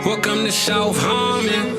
Welcome to South Harmon.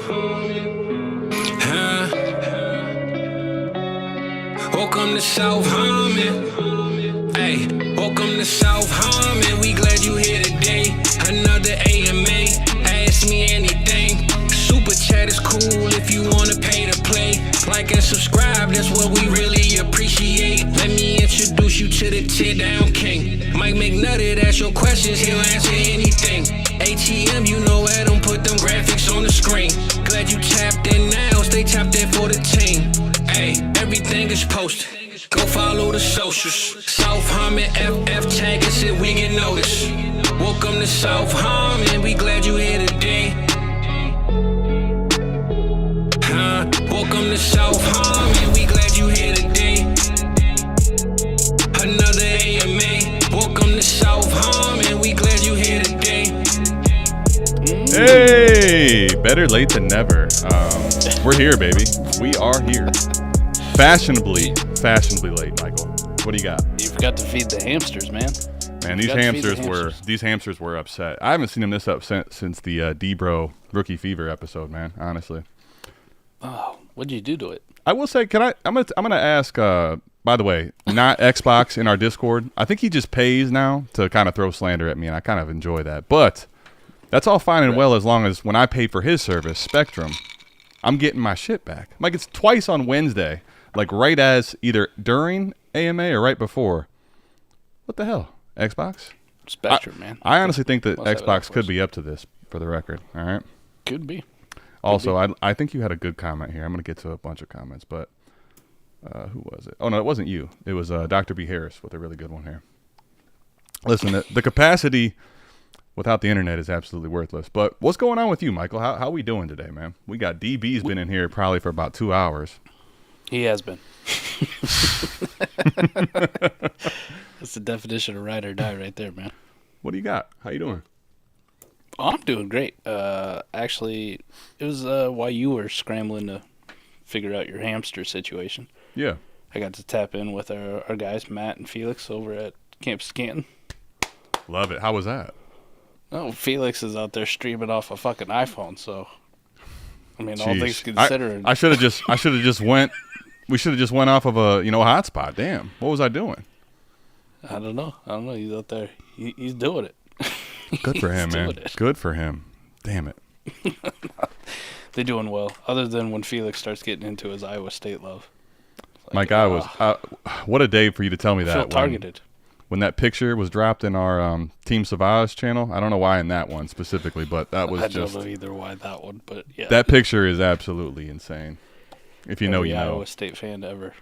Welcome to South Harmon. Hey, welcome to South Harmon. We glad you here today. Another AMA. Ask me anything. Super chat is cool if you wanna pay to play. Like and subscribe, that's what we really appreciate. Let me introduce you to the tear down king. Mike McNutty, that's your questions, he'll answer anything. ATM, you know I don't put them graphics on the screen. Glad you tapped in now, stay tapped in for the team. Hey, everything is posted. Go follow the socials. South Harmon FF tag us if we get noticed. Welcome to South Harmon, we glad you here today. Welcome to South Harmon, we glad you here today. Another AMA. Welcome to South Harmon, we glad you here today. Hey, better late than never. We're here, baby. We are here. Fashionably late, Michael. What do you got? You forgot to feed the hamsters, man. Man, these hamsters were upset. I haven't seen them this upset since the D-Bro Rookie Fever episode, man. Honestly. Oh, what'd you do to it? I will say, I'm gonna ask. By the way, not Xbox in our Discord. I think he just pays now to kind of throw slander at me, and I kind of enjoy that. But that's all fine and well as long as when I pay for his service, Spectrum, I'm getting my shit back. Like it's twice on Wednesday, like right as either during AMA or right before. What the hell, Xbox? Spectrum, man. I honestly think that Xbox could be up to this, for the record. All right. Could be. Also, I think you had a good comment here. I'm going to get to a bunch of comments, but who was it? Oh, no, it wasn't you. It was Dr. B. Harris with a really good one here. Listen, the capacity without the internet is absolutely worthless. But what's going on with you, Michael? How we doing today, man? We got DB's been in here probably for about 2 hours. He has been. That's the definition of ride or die right there, man. What do you got? How you doing? Oh, I'm doing great. Actually, it was while you were scrambling to figure out your hamster situation. Yeah. I got to tap in with our guys, Matt and Felix, over at Camp Scanton. Love it. How was that? Oh, Felix is out there streaming off a fucking iPhone, so I mean, Jeez. all things considered. I should have just went. We should have just went off of a hotspot. Damn. What was I doing? I don't know. He's out there. He's doing it. Good for him, man. Good for him. Damn it. They're doing well, other than when Felix starts getting into his Iowa State love. Like, my guy was. What a day for you to tell me that. Feel targeted. When that picture was dropped in our Team Savage channel, I don't know why in that one specifically, but that was I don't know either why that one, but yeah. That picture is absolutely insane. If you know, you know. Iowa State fan ever.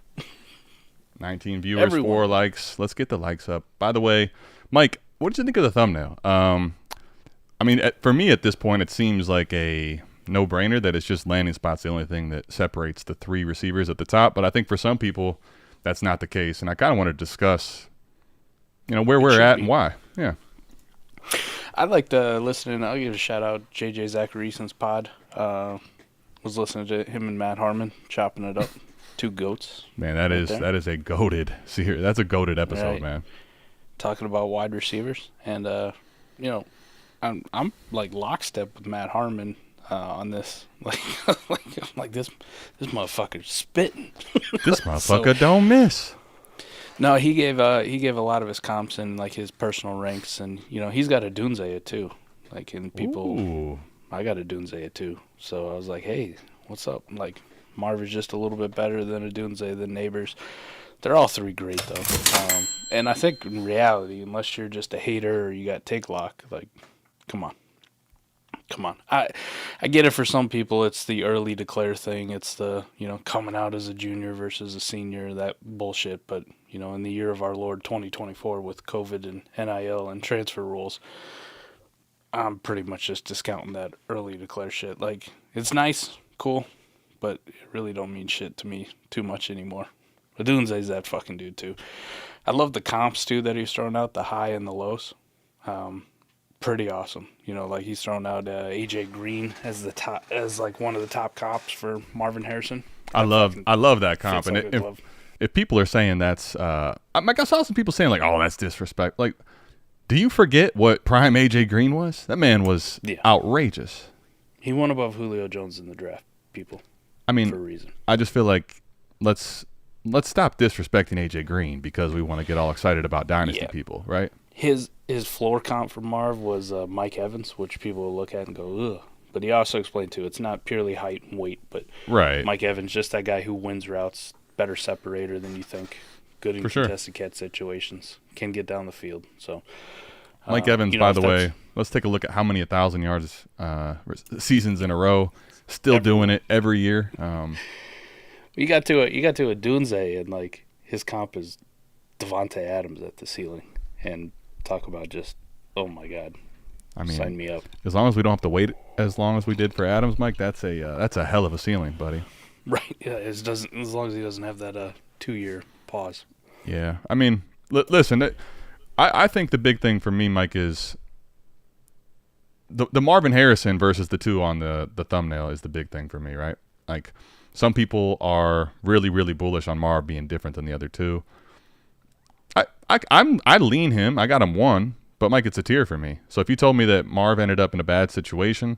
19 viewers, 4 likes. Let's get the likes up. By the way, Mike, what did you think of the thumbnail? I mean, for me at this point, it seems like a no-brainer that it's just landing spot's the only thing that separates the 3 receivers at the top. But I think for some people, that's not the case. And I kind of want to discuss, where we're at and why. Yeah. I liked listening. I'll give a shout-out JJ Zacharysen's pod. Was listening to him and Matt Harmon chopping it up. 2 goats. Man, that is a goated series. That's a goated episode, right. Man. Talking about wide receivers, and I'm like lockstep with Matt Harmon on this. I'm like this motherfucker's spitting. This motherfucker don't miss. No, he gave a lot of his comps and like his personal ranks, and he's got Odunze too. Like, and people, ooh. I got Odunze too. So I was like, hey, what's up? Like, Marvin's just a little bit better than Odunze, than Nabers. They're all 3 great, though. And I think in reality, unless you're just a hater or you got take lock, like, come on. I get it for some people. It's the early declare thing. It's the, coming out as a junior versus a senior, that bullshit. But, in the year of our Lord 2024 with COVID and NIL and transfer rules, I'm pretty much just discounting that early declare shit. Like, it's nice, cool, but it really don't mean shit to me too much anymore. Odunze's that fucking dude too. I love the comps too that he's throwing out, the high and the lows. Pretty awesome. Like he's throwing out AJ Green as like one of the top comps for Marvin Harrison. I love that comp. And if people are saying that's I saw some people saying like, oh, that's disrespect. Like, do you forget what prime AJ Green was? That man was outrageous. He won above Julio Jones in the draft, people. I mean, for a reason. I just feel like let's stop disrespecting AJ Green because we want to get all excited about Dynasty people, right? His floor comp for Marv was Mike Evans, which people will look at and go, ugh. But he also explained, too, it's not purely height and weight, but right. Mike Evans, just that guy who wins routes, better separator than you think, good in contested catch situations, can get down the field. So Mike Evans, by the way, let's take a look at how many 1,000 yards seasons in a row, still doing it every year. You got to Odunze, and like his comp is Devontae Adams at the ceiling, and talk about just, oh my God. I mean, sign me up. As long as we don't have to wait as long as we did for Adams, Mike, that's a hell of a ceiling, buddy. Right. Yeah. As long as he doesn't have that 2-year pause. Yeah. I mean, listen. I think the big thing for me, Mike, is the Marvin Harrison versus the two on the thumbnail is the big thing for me, right? Like, some people are really, really bullish on Marv being different than the other two. I lean him. I got him 1. But, Mike, it's a tier for me. So if you told me that Marv ended up in a bad situation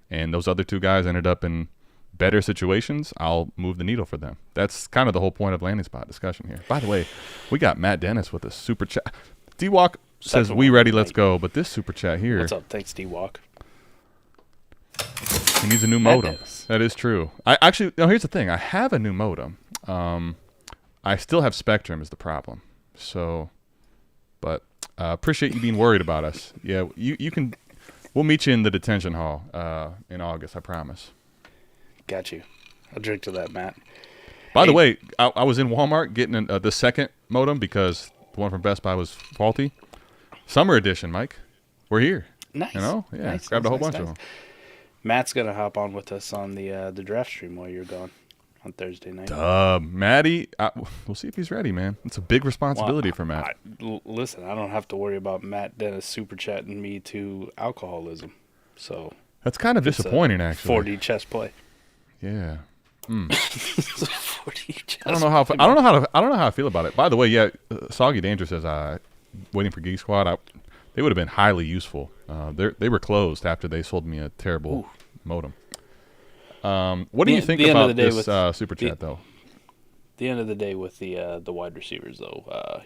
and those other two guys ended up in better situations, I'll move the needle for them. That's kind of the whole point of landing spot discussion here. By the way, we got Matt Dennis with a super chat. D-Walk says, we ready, let's go. But this super chat here. What's up? Thanks, D-Walk. He needs a new modem. That is true. Here's the thing. I have a new modem. I still have Spectrum is the problem. So, but... appreciate you being worried about us. Yeah, you can. We'll meet you in the detention hall in August. I promise. Got you. I'll drink to that, Matt. By the way, I was in Walmart getting the second modem because the one from Best Buy was faulty. Summer edition, Mike. We're here. Nice. You know, yeah. Nice, grabbed a whole bunch of them. Matt's gonna hop on with us on the draft stream while you're gone on Thursday night. Maddie, we'll see if he's ready, man. It's a big responsibility for Matt. Listen, I don't have to worry about Matt Dennis super chatting me to alcoholism. So that's kind of disappointing, actually. 4D chess play. Yeah. 4D chess. I don't know how I feel about it. By the way, yeah, Soggy Danger says waiting for Geek Squad. They would have been highly useful. They were closed after they sold me a terrible modem. What do you think about this super chat, though? The end of the day with the wide receivers, though,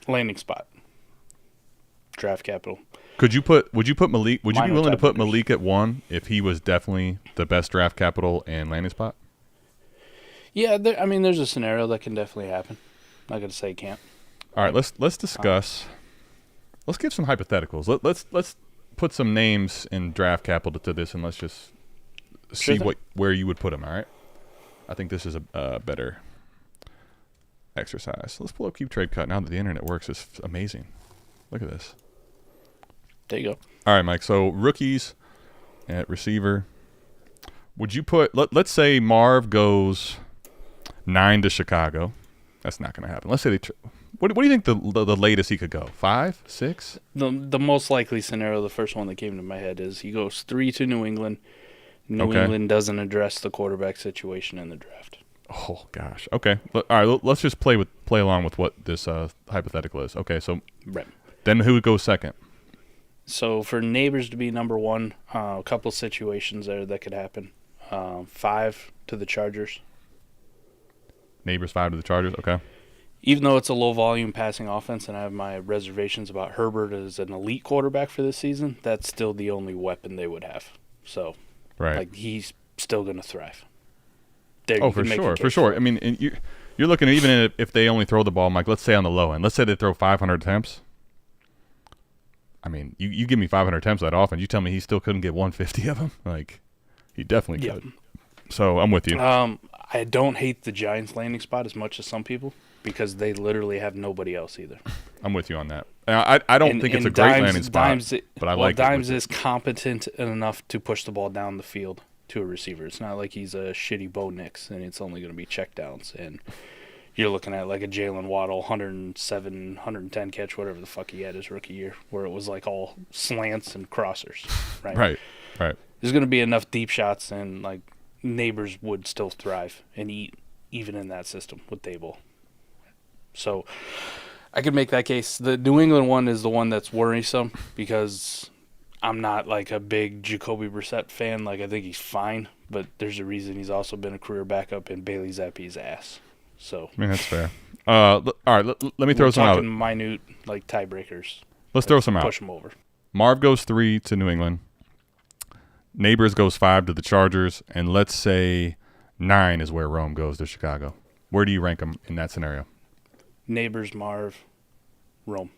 landing spot, draft capital. Would you put Malik? Would you be willing to put Malik at 1 if he was definitely the best draft capital and landing spot? Yeah, there's a scenario that can definitely happen. I'm not gonna say it can't. All right, let's discuss. Let's give some hypotheticals. Let's put some names in draft capital to this, and let's just see where you would put them. All right, I think this is a better exercise. Let's pull up Keep Trade Cut now that the internet works. It's amazing. Look at this. There you go. All right, Mike. So rookies at receiver. Would you put? Let's say Marv goes 9 to Chicago. That's not going to happen. Let's say What do you think the latest he could go? 5, 6? The most likely scenario, the first one that came to my head, is he goes 3 to New England. New England doesn't address the quarterback situation in the draft. Oh gosh. Okay. All right. Let's just play along with what this hypothetical is. Okay. So then who would go second? So for Nabers to be number 1, a couple situations there that could happen. 5 to the Chargers. Nabers 5 to the Chargers. Okay. Even though it's a low-volume passing offense and I have my reservations about Herbert as an elite quarterback for this season, that's still the only weapon they would have. So, he's still going to thrive. For sure. I mean, you're looking at even if they only throw the ball, Mike, let's say on the low end. Let's say they throw 500 attempts. I mean, you give me 500 attempts that often, you tell me he still couldn't get 150 of them? Like, he definitely could. So, I'm with you. I don't hate the Giants landing spot as much as some people, because they literally have nobody else either. I'm with you on that. I don't think it's a great landing spot, but I like it. Dimes is competent enough to push the ball down the field to a receiver. It's not like he's a shitty Bo Nix, and it's only going to be checkdowns. And you're looking at like a Jalen Waddle, 107, 110 catch, whatever the fuck he had his rookie year, where it was like all slants and crossers. Right. There's going to be enough deep shots, and like Nabers would still thrive and eat even in that system with Daboll. So I could make that case. The New England one is the one that's worrisome because I'm not like a big Jacoby Brissett fan. Like, I think he's fine, but there's a reason he's also been a career backup in Bailey Zappi's ass. So I mean, that's fair. All right, let me throw some out. Talking minute like tiebreakers. Let's throw some out. Push them over. Marv goes 3 to New England. Nabers goes 5 to the Chargers, and let's say 9 is where Rome goes to Chicago. Where do you rank them in that scenario? Nabers, Marv, Rome.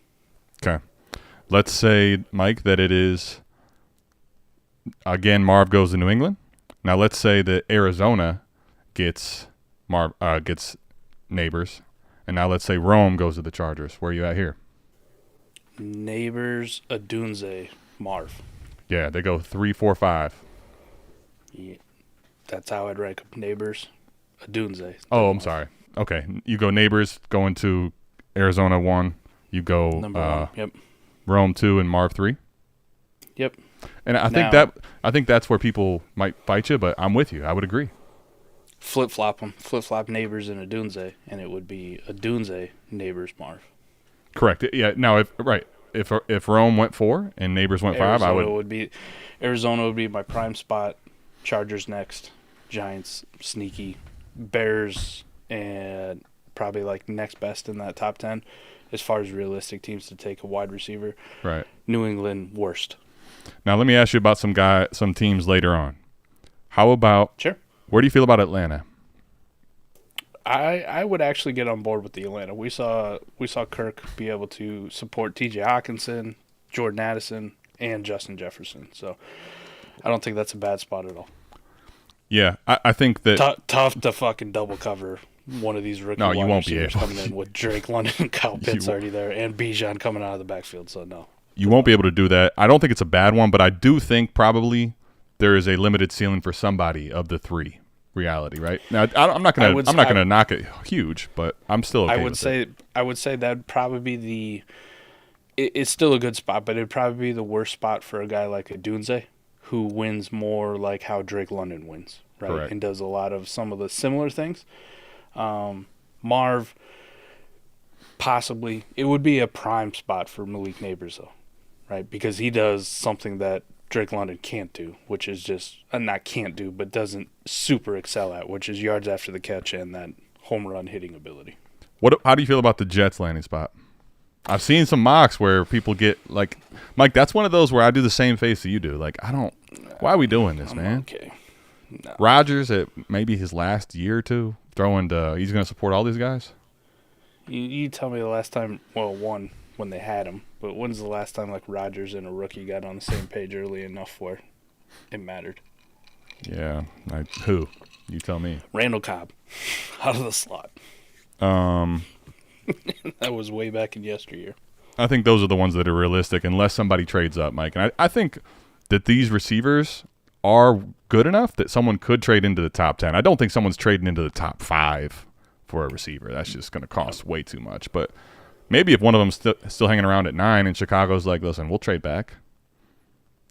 Okay. Let's say, Mike, that it is, again, Marv goes to New England. Now let's say that Arizona gets Nabers, and now let's say Rome goes to the Chargers. Where are you at here? Nabers, Odunze, Marv. Yeah, they go 3, 4, 5. Yeah, that's how I'd rank them. Nabers, Odunze. Oh, I'm sorry. Okay, you go Nabers going to Arizona 1. You go Number 1. Yep. Rome 2 and Marv 3. Yep. And I think that's where people might fight you, but I'm with you. I would agree. Flip-flop them. Flip-flop Nabers and Odunze, and it would be Odunze, Nabers, Marv. Correct. Yeah. Now, if Rome went 4 and Nabers went 5, Arizona would be my prime spot. Chargers next. Giants sneaky. Bears and probably like next best in that top 10 as far as realistic teams to take a wide receiver. Right. New England worst. Now let me ask you about some teams later on. How about Sure. Where do you feel about Atlanta? I would actually get on board with the Atlanta. We saw Kirk be able to support T.J. Hawkinson, Jordan Addison, and Justin Jefferson. So I don't think that's a bad spot at all. Yeah, I think that tough to fucking double cover one of these rookie No, you wide won't be receivers able. coming in with Drake London and Kyle Pitts already there, and Bijan coming out of the backfield. So no, you won't be able to do that. I don't think it's a bad one, but I do think probably there is a limited ceiling for somebody of the 3. Reality, right? Now, I'm not gonna knock it huge, but I'm still okay with it. I would say that'd probably be it's still a good spot, but it'd probably be the worst spot for a guy like Odunze, who wins more like how Drake London wins, right? Correct. And does a lot of some of the similar things. Marv, possibly it would be a prime spot for Malik Nabers though, right? Because he does something that Drake London can't do, which is just not can't do, but doesn't super excel at, which is yards after the catch and that home run hitting ability. How do you feel about the Jets landing spot? I've seen some mocks where people get like, Mike, that's one of those where I do the same face that you do. Like, why are we doing this, man? Okay. No. Rodgers at maybe his last year or two, he's going to support all these guys? You tell me the last time, one, when they had him, but when's the last time like Rodgers and a rookie got on the same page early enough where it mattered? Yeah. Who? You tell me. Randall Cobb out of the slot. That was way back in yesteryear. I think those are the ones that are realistic unless somebody trades up, Mike. And I think that these receivers are good enough that someone could trade into the top 10. I don't think someone's trading into the top 5 for a receiver. That's just going to cost way too much. But maybe if one of them's still hanging around at 9 and Chicago's like, listen, we'll trade back.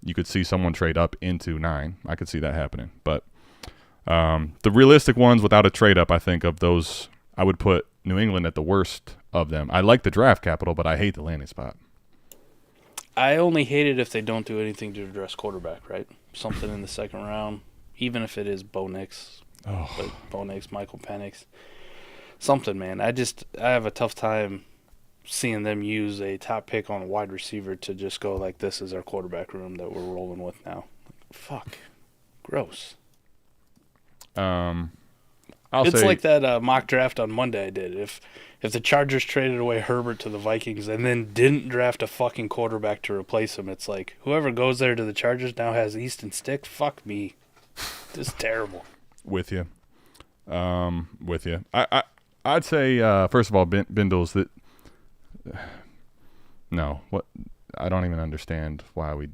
You could see someone trade up into 9. I could see that happening. But the realistic ones without a trade up, I think of those, I would put New England at the worst of them. I like the draft capital, but I hate the landing spot. I only hate it if they don't do anything to address quarterback, right? Something in the second round, even if it is Bo Nix, but Bo Nix, Michael Penix. Something, man. I have a tough time seeing them use a top pick on a wide receiver to just go like, this is our quarterback room that we're rolling with now. Fuck. Gross. It's like that mock draft on Monday I did. If the Chargers traded away Herbert to the Vikings and then didn't draft a fucking quarterback to replace him, it's like whoever goes there to the Chargers now has Easton Stick. Fuck me. This is terrible. With you. I'd say, first of all, Bindles, that no. What? I don't even understand why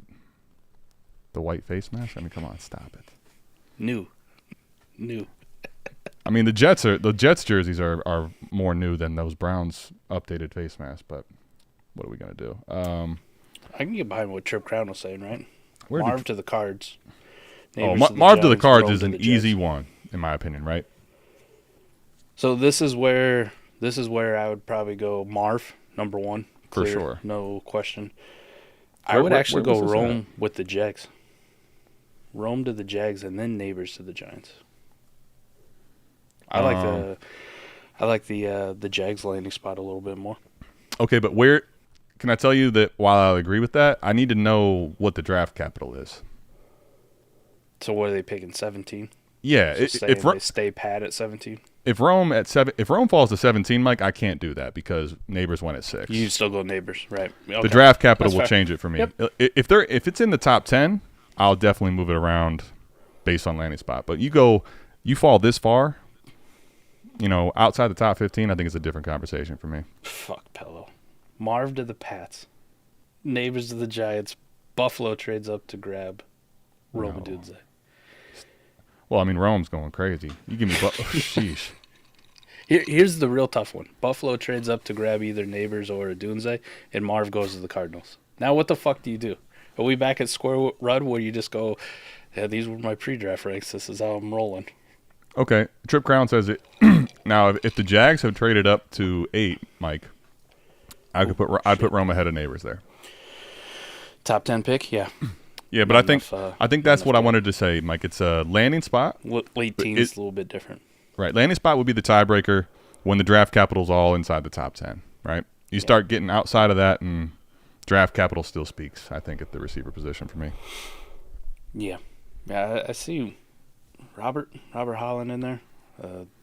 the white face mask? I mean, come on, stop it. New. I mean, the Jets jerseys are more new than those Browns updated face masks, but what are we going to do? I can get behind what Trip Crown was saying, right? Marv to the Cards. Marv to the Cards is an easy one, in my opinion, right? So this is where I would probably go Marv, number 1. For Clear, sure. No question. I would actually where go was this Rome with the Jags. Rome to the Jags and then Nabers to the Giants. I like the Jags landing spot a little bit more. Okay, but where can I tell you that while I agree with that, I need to know what the draft capital is. So what are they picking? 17. Yeah, So if they stay pat at 17. If Rome falls to 17, Mike, I can't do that because Nabers went at 6. You still go Nabers, right? Okay. The draft capital will That's fair. change it for me. Yep. If it's in the top 10, I'll definitely move it around based on landing spot. But you fall this far, outside the top 15, I think it's a different conversation for me. Fuck Pello. Marv to the Pats. Nabers to the Giants. Buffalo trades up to grab Rome Odunze. Well, I mean, Rome's going crazy. You give me sheesh. Here's the real tough one. Buffalo trades up to grab either Nabers or Odunze, and Marv goes to the Cardinals. Now, what the fuck do you do? Are we back at square one where you just go, yeah, these were my pre-draft ranks. This is how I'm rolling. Okay. Trip Crown says it. Now, if the Jags have traded up to 8, Mike, I'd put Rome ahead of Nabers there. Top 10 pick? Yeah. Yeah, but I think that's what I wanted to say, Mike. It's a landing spot. Late teens is a little bit different. Right. Landing spot would be the tiebreaker when the draft capital's all inside the top 10, right? You start getting outside of that, and draft capital still speaks, I think, at the receiver position for me. Yeah. Yeah, I see Robert Holland in there.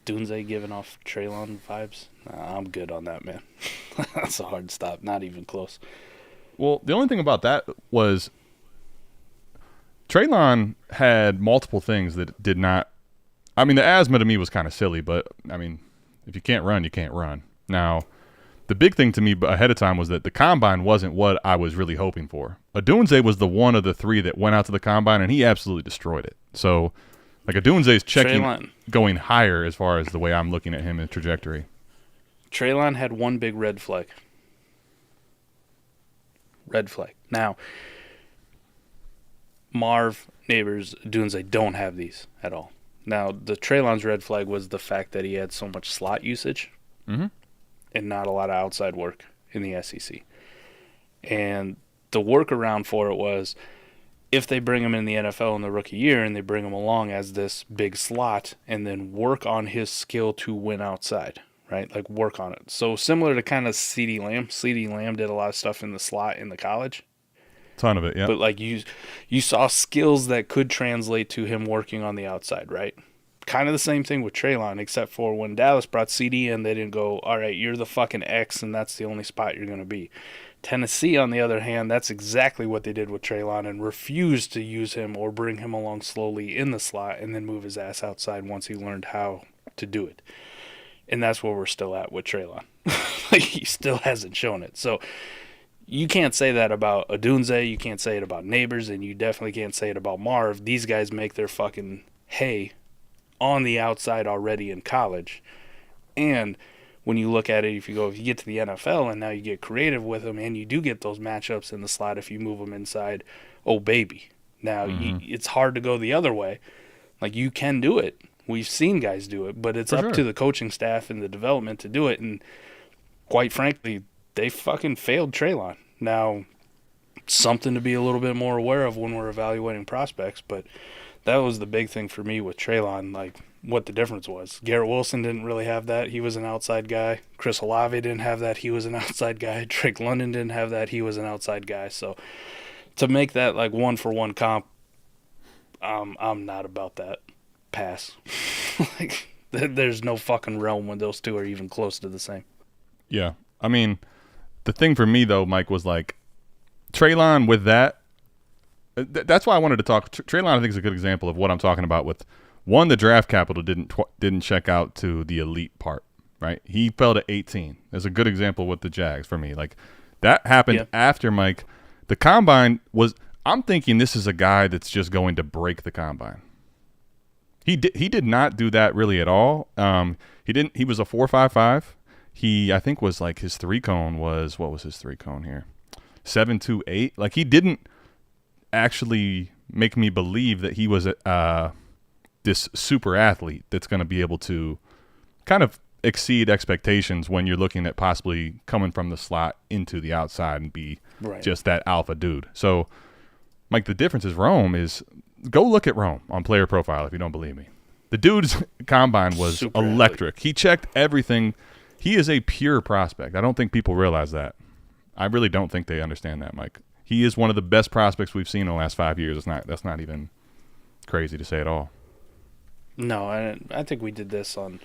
Dunze giving off Treylon vibes. I'm good on that, man. That's a hard stop. Not even close. Well, the only thing about that was Treylon had multiple things that did not – I mean, the asthma to me was kind of silly, but, I mean, if you can't run, you can't run. Now, the big thing to me ahead of time was that the combine wasn't what I was really hoping for. Odunze was the one of the 3 that went out to the combine, and he absolutely destroyed it. So, like, Odunze's checking going higher as far as the way I'm looking at him in trajectory. Treylon had one big red flag. Red flag. Now, Marv, Nabers, Odunze don't have these at all. Now, the Treylon's red flag was the fact that he had so much slot usage and not a lot of outside work in the SEC. And the workaround for it was if they bring him in the NFL in the rookie year and they bring him along as this big slot and then work on his skill to win outside, right? Like work on it. So similar to kind of CeeDee Lamb. CeeDee Lamb did a lot of stuff in the slot in the college. Ton of it, yeah. But like you saw skills that could translate to him working on the outside, right? Kind of the same thing with Treylon, except for when Dallas brought CD in, they didn't go, all right, you're the fucking X, and that's the only spot you're going to be. Tennessee, on the other hand, that's exactly what they did with Treylon and refused to use him or bring him along slowly in the slot and then move his ass outside once he learned how to do it. And that's where we're still at with Treylon. Like, he still hasn't shown it. So you can't say that about Odunze, you can't say it about Nabers, and you definitely can't say it about Marv. These guys make their fucking hay on the outside already in college. And when you look at it, if you get to the NFL and now you get creative with them and you do get those matchups in the slot if you move them inside, oh, baby. Now, it's hard to go the other way. Like, you can do it. We've seen guys do it, but it's up to the coaching staff and the development to do it. And quite frankly, they fucking failed Treylon. Now, something to be a little bit more aware of when we're evaluating prospects, but that was the big thing for me with Treylon, like what the difference was. Garrett Wilson didn't really have that. He was an outside guy. Chris Olave didn't have that. He was an outside guy. Drake London didn't have that. He was an outside guy. So to make that like one-for-one comp, I'm not about that. Pass. Like, there's no fucking realm when those two are even close to the same. Yeah. I mean, the thing for me, though, Mike, was like Treylon with that. That's why I wanted to talk. Treylon, I think, is a good example of what I'm talking about with, one, the draft capital didn't check out to the elite part, right? He fell to 18. There's a good example with the Jags for me. Like, that happened after, Mike. The combine was – I'm thinking this is a guy that's just going to break the combine. He did not do that really at all. He was a 4.55. He, I think, was like his 3-cone was – what was his 3-cone here? 7.28. Like, he didn't actually make me believe that he was this super athlete that's going to be able to kind of exceed expectations when you're looking at possibly coming from the slot into the outside and be just that alpha dude. So, Mike, the difference is go look at Rome on Player Profile if you don't believe me. The dude's combine was super electric. Athlete. He checked everything. He is a pure prospect. I don't think people realize that. I really don't think they understand that, Mike. He is one of the best prospects we've seen in the last 5 years. That's not even crazy to say at all. No, I think we did this on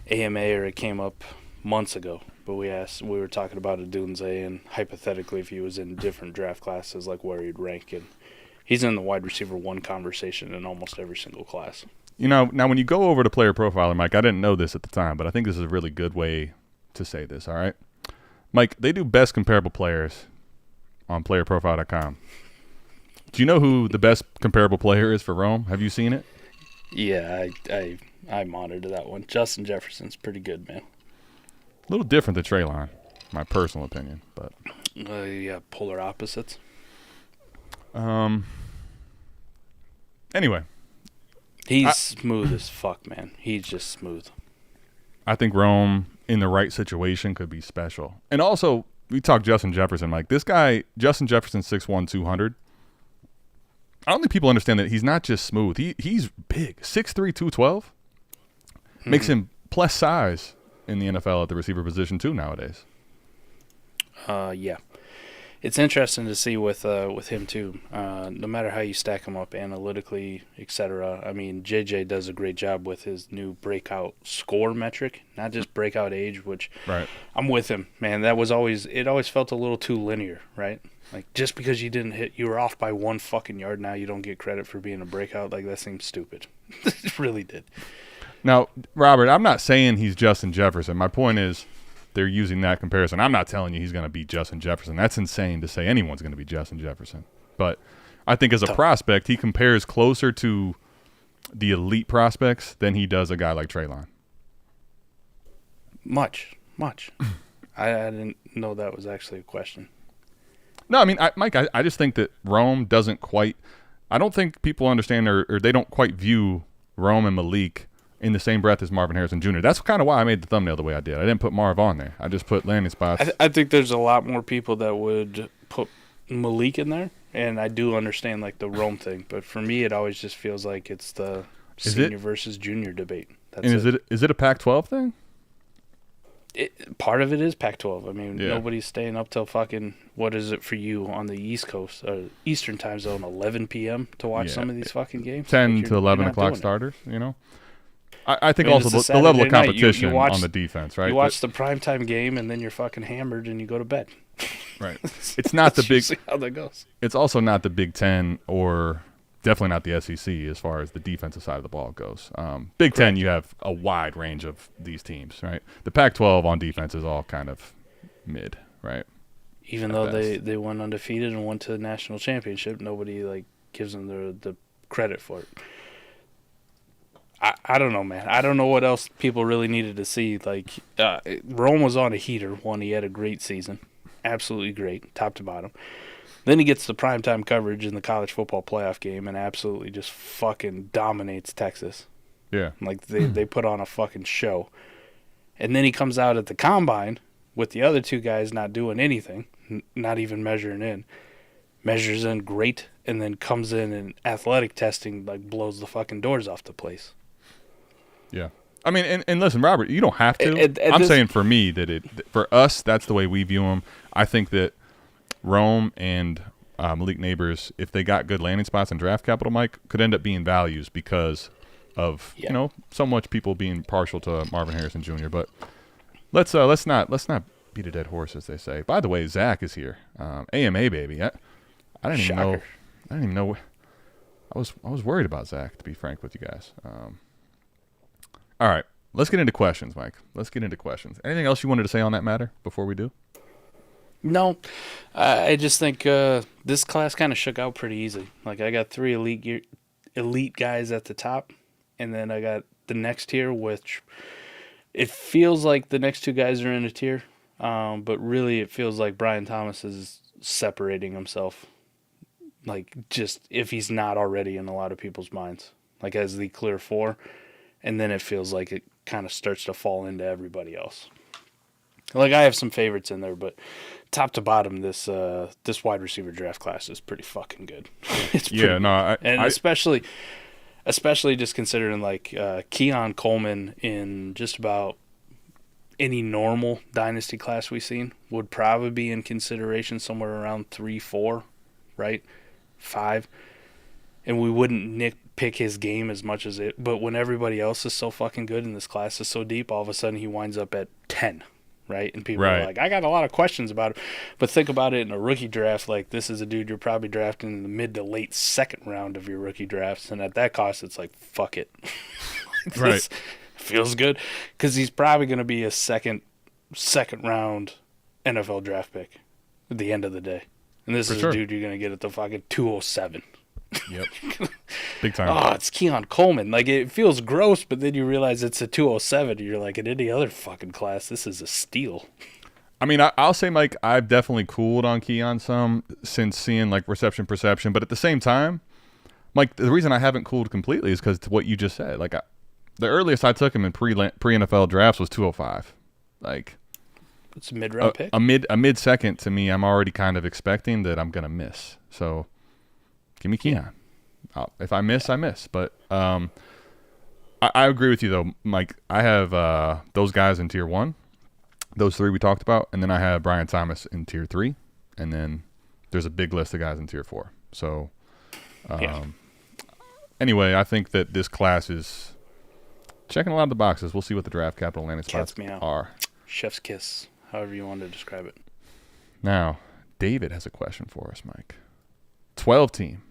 AMA, or it came up months ago. But we were talking about Odunze, and hypothetically, if he was in different draft classes, like where he'd rank, and he's in the wide receiver 1 conversation in almost every single class. You know, now when you go over to Player Profiler, Mike, I didn't know this at the time, but I think this is a really good way to say this, all right? Mike, they do best comparable players on playerprofile.com. Do you know who the best comparable player is for Rome? Have you seen it? Yeah, I monitor that one. Justin Jefferson's pretty good, man. A little different than Treylon, my personal opinion, but yeah, polar opposites. Anyway, he's smooth as fuck, man. He's just smooth. I think Rome in the right situation could be special. And also, we talked Justin Jefferson, Mike. This guy, Justin Jefferson, 6'1", 200. I don't think people understand that he's not just smooth. He's big, 6'3", 212. Makes him plus size in the NFL at the receiver position too nowadays. Yeah. It's interesting to see with him too. No matter how you stack him up analytically, etc. I mean, JJ does a great job with his new breakout score metric, not just breakout age. Which I'm with him, man. It always felt a little too linear, right? Like just because you didn't hit, you were off by 1 fucking yard. Now you don't get credit for being a breakout. Like that seems stupid. It really did. Now, Robert, I'm not saying he's Justin Jefferson. My point is, they're using that comparison. I'm not telling you he's going to beat Justin Jefferson. That's insane to say anyone's going to be Justin Jefferson. But I think as a prospect, he compares closer to the elite prospects than he does a guy like Treylon. Much. I didn't know that was actually a question. No, I mean, Mike, I just think that Rome doesn't quite – I don't think people understand or they don't quite view Rome and Malik – in the same breath as Marvin Harrison Jr. That's kind of why I made the thumbnail the way I did. I didn't put Marv on there. I just put landing spots. I think there's a lot more people that would put Malik in there, and I do understand like the Rome thing. But for me, it always just feels like it's the senior versus junior debate. That's is it a Pac-12 thing? Part of it is Pac-12. I mean, nobody's staying up till fucking, what is it for you on the East Coast, Eastern time zone, 11 p.m. to watch some of these fucking games? 10 to 11 o'clock starters, you know? I think also the level of competition on the defense, right? You watch the primetime game, and then you're fucking hammered, and you go to bed. Right. It's not the big – how that goes. It's also not the Big Ten or definitely not the SEC as far as the defensive side of the ball goes. Big Ten, you have a wide range of these teams, right? The Pac-12 on defense is all kind of mid, right? Even though they went undefeated and went to the national championship, nobody like gives them the credit for it. I don't know, man. I don't know what else people really needed to see. Like, Rome was on a heater. One, he had a great season. Absolutely great, top to bottom. Then he gets the primetime coverage in the college football playoff game and absolutely just fucking dominates Texas. Yeah. Like, they put on a fucking show. And then he comes out at the combine with the other two guys not doing anything, not even measuring in. Measures in great, and then comes in and athletic testing, like, blows the fucking doors off the place. Yeah. I mean, and listen, Robert, you don't have to. I'm saying for me for us, that's the way we view them. I think that Rome and Malik Nabers, if they got good landing spots and draft capital, Mike, could end up being values because of so much people being partial to Marvin Harrison Jr. But let's not beat a dead horse, as they say. By the way, Zach is here. AMA baby. I didn't even know. I didn't even know. I was worried about Zach, to be frank with you guys. All right, let's get into questions, Mike. Let's get into questions. Anything else you wanted to say on that matter before we do? No, I just think this class kind of shook out pretty easy. Like, I got 3 elite guys at the top, and then I got the next tier, which it feels like the next 2 guys are in a tier, but really it feels like Brian Thomas is separating himself, like, just if he's not already in a lot of people's minds, like as the clear 4. and then it feels like it kind of starts to fall into everybody else. Like, I have some favorites in there, but top to bottom, this wide receiver draft class is pretty fucking good. It's pretty good. Especially just considering, like, Keon Coleman in just about any normal Dynasty class we've seen would probably be in consideration somewhere around 3, 4, right? 5. And we wouldn't nitpick his game as much as it. But when everybody else is so fucking good and this class is so deep, all of a sudden he winds up at 10, right? And people are like, I got a lot of questions about it. But think about it in a rookie draft. Like, this is a dude you're probably drafting in the mid to late second round of your rookie drafts. And at that cost, it's like, fuck it. Right. Feels good. Because he's probably going to be a second round NFL draft pick at the end of the day. And this is a dude you're going to get at the fucking 207. Yep. Big time. Oh, it's Keon Coleman. Like, it feels gross, but then you realize it's a 207. And you're like, in any other fucking class, this is a steal. I mean, I'll say, Mike, I've definitely cooled on Keon some since seeing, like, reception perception. But at the same time, Mike, the reason I haven't cooled completely is because what you just said. Like, the earliest I took him in pre-NFL drafts was 205. Like, it's a mid-round pick. A mid-second, to me, I'm already kind of expecting that I'm going to miss. So, give me Keon. If I miss, I miss. But I agree with you, though, Mike. I have those guys in Tier 1, those 3 we talked about, and then I have Brian Thomas in Tier 3, and then there's a big list of guys in Tier 4. So, anyway, I think that this class is checking a lot of the boxes. We'll see what the draft capital landing spots are. Chef's kiss, however you want to describe it. Now, David has a question for us, Mike. 12-team,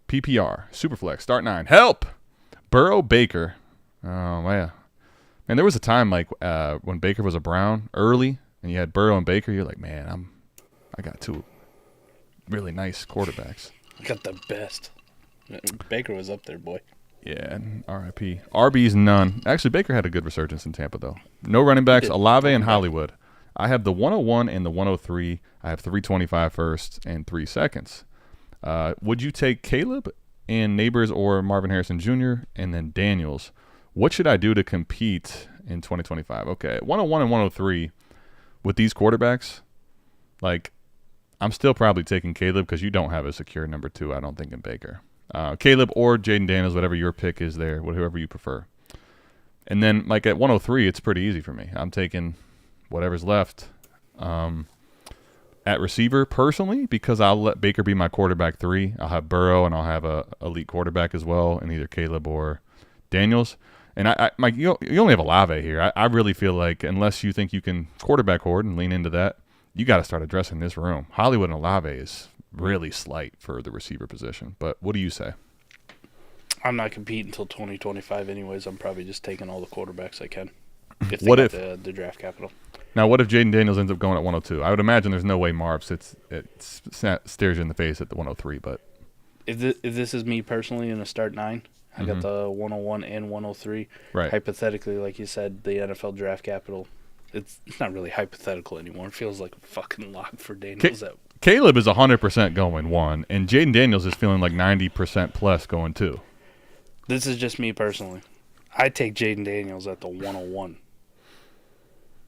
PPR, Superflex, start 9. Help! Burrow, Baker. Oh, man. Man, there was a time, like, when Baker was a Brown early, and you had Burrow and Baker, you're like, man, I got 2 really nice quarterbacks. I got the best. Baker was up there, boy. Yeah, and RIP. RB's none. Actually, Baker had a good resurgence in Tampa, though. No running backs, Olave and Hollywood. I have the 101 and the 103. I have 325 firsts and 3 seconds. Would you take Caleb and Nabers or Marvin Harrison Jr. and then Daniels? What should I do to compete in 2025? Okay, 101 and 103 with these quarterbacks, like, I'm still probably taking Caleb because you don't have a secure number 2, I don't think, in Baker. Caleb or Jaden Daniels, whatever your pick is there, whoever you prefer. And then, like, at 103, it's pretty easy for me. I'm taking whatever's left. At receiver, personally, because I'll let Baker be my quarterback 3. I'll have Burrow, and I'll have a elite quarterback as well, in either Caleb or Daniels. And Mike, you only have Olave here. I really feel like unless you think you can quarterback hoard and lean into that, you got to start addressing this room. Hollywood and Olave is really slight for the receiver position. But what do you say? I'm not competing until 2025 anyways. I'm probably just taking all the quarterbacks I can. If the draft capital. Now, what if Jaden Daniels ends up going at 102? I would imagine there's no way Marv stares you in the face at the 103. But if this is me personally in a start 9, I got the 101 and 103. Right. Hypothetically, like you said, the NFL draft capital, it's not really hypothetical anymore. It feels like a fucking lock for Daniels. Caleb is 100% going 1, and Jaden Daniels is feeling like 90% plus going 2. This is just me personally. I take Jaden Daniels at the 101.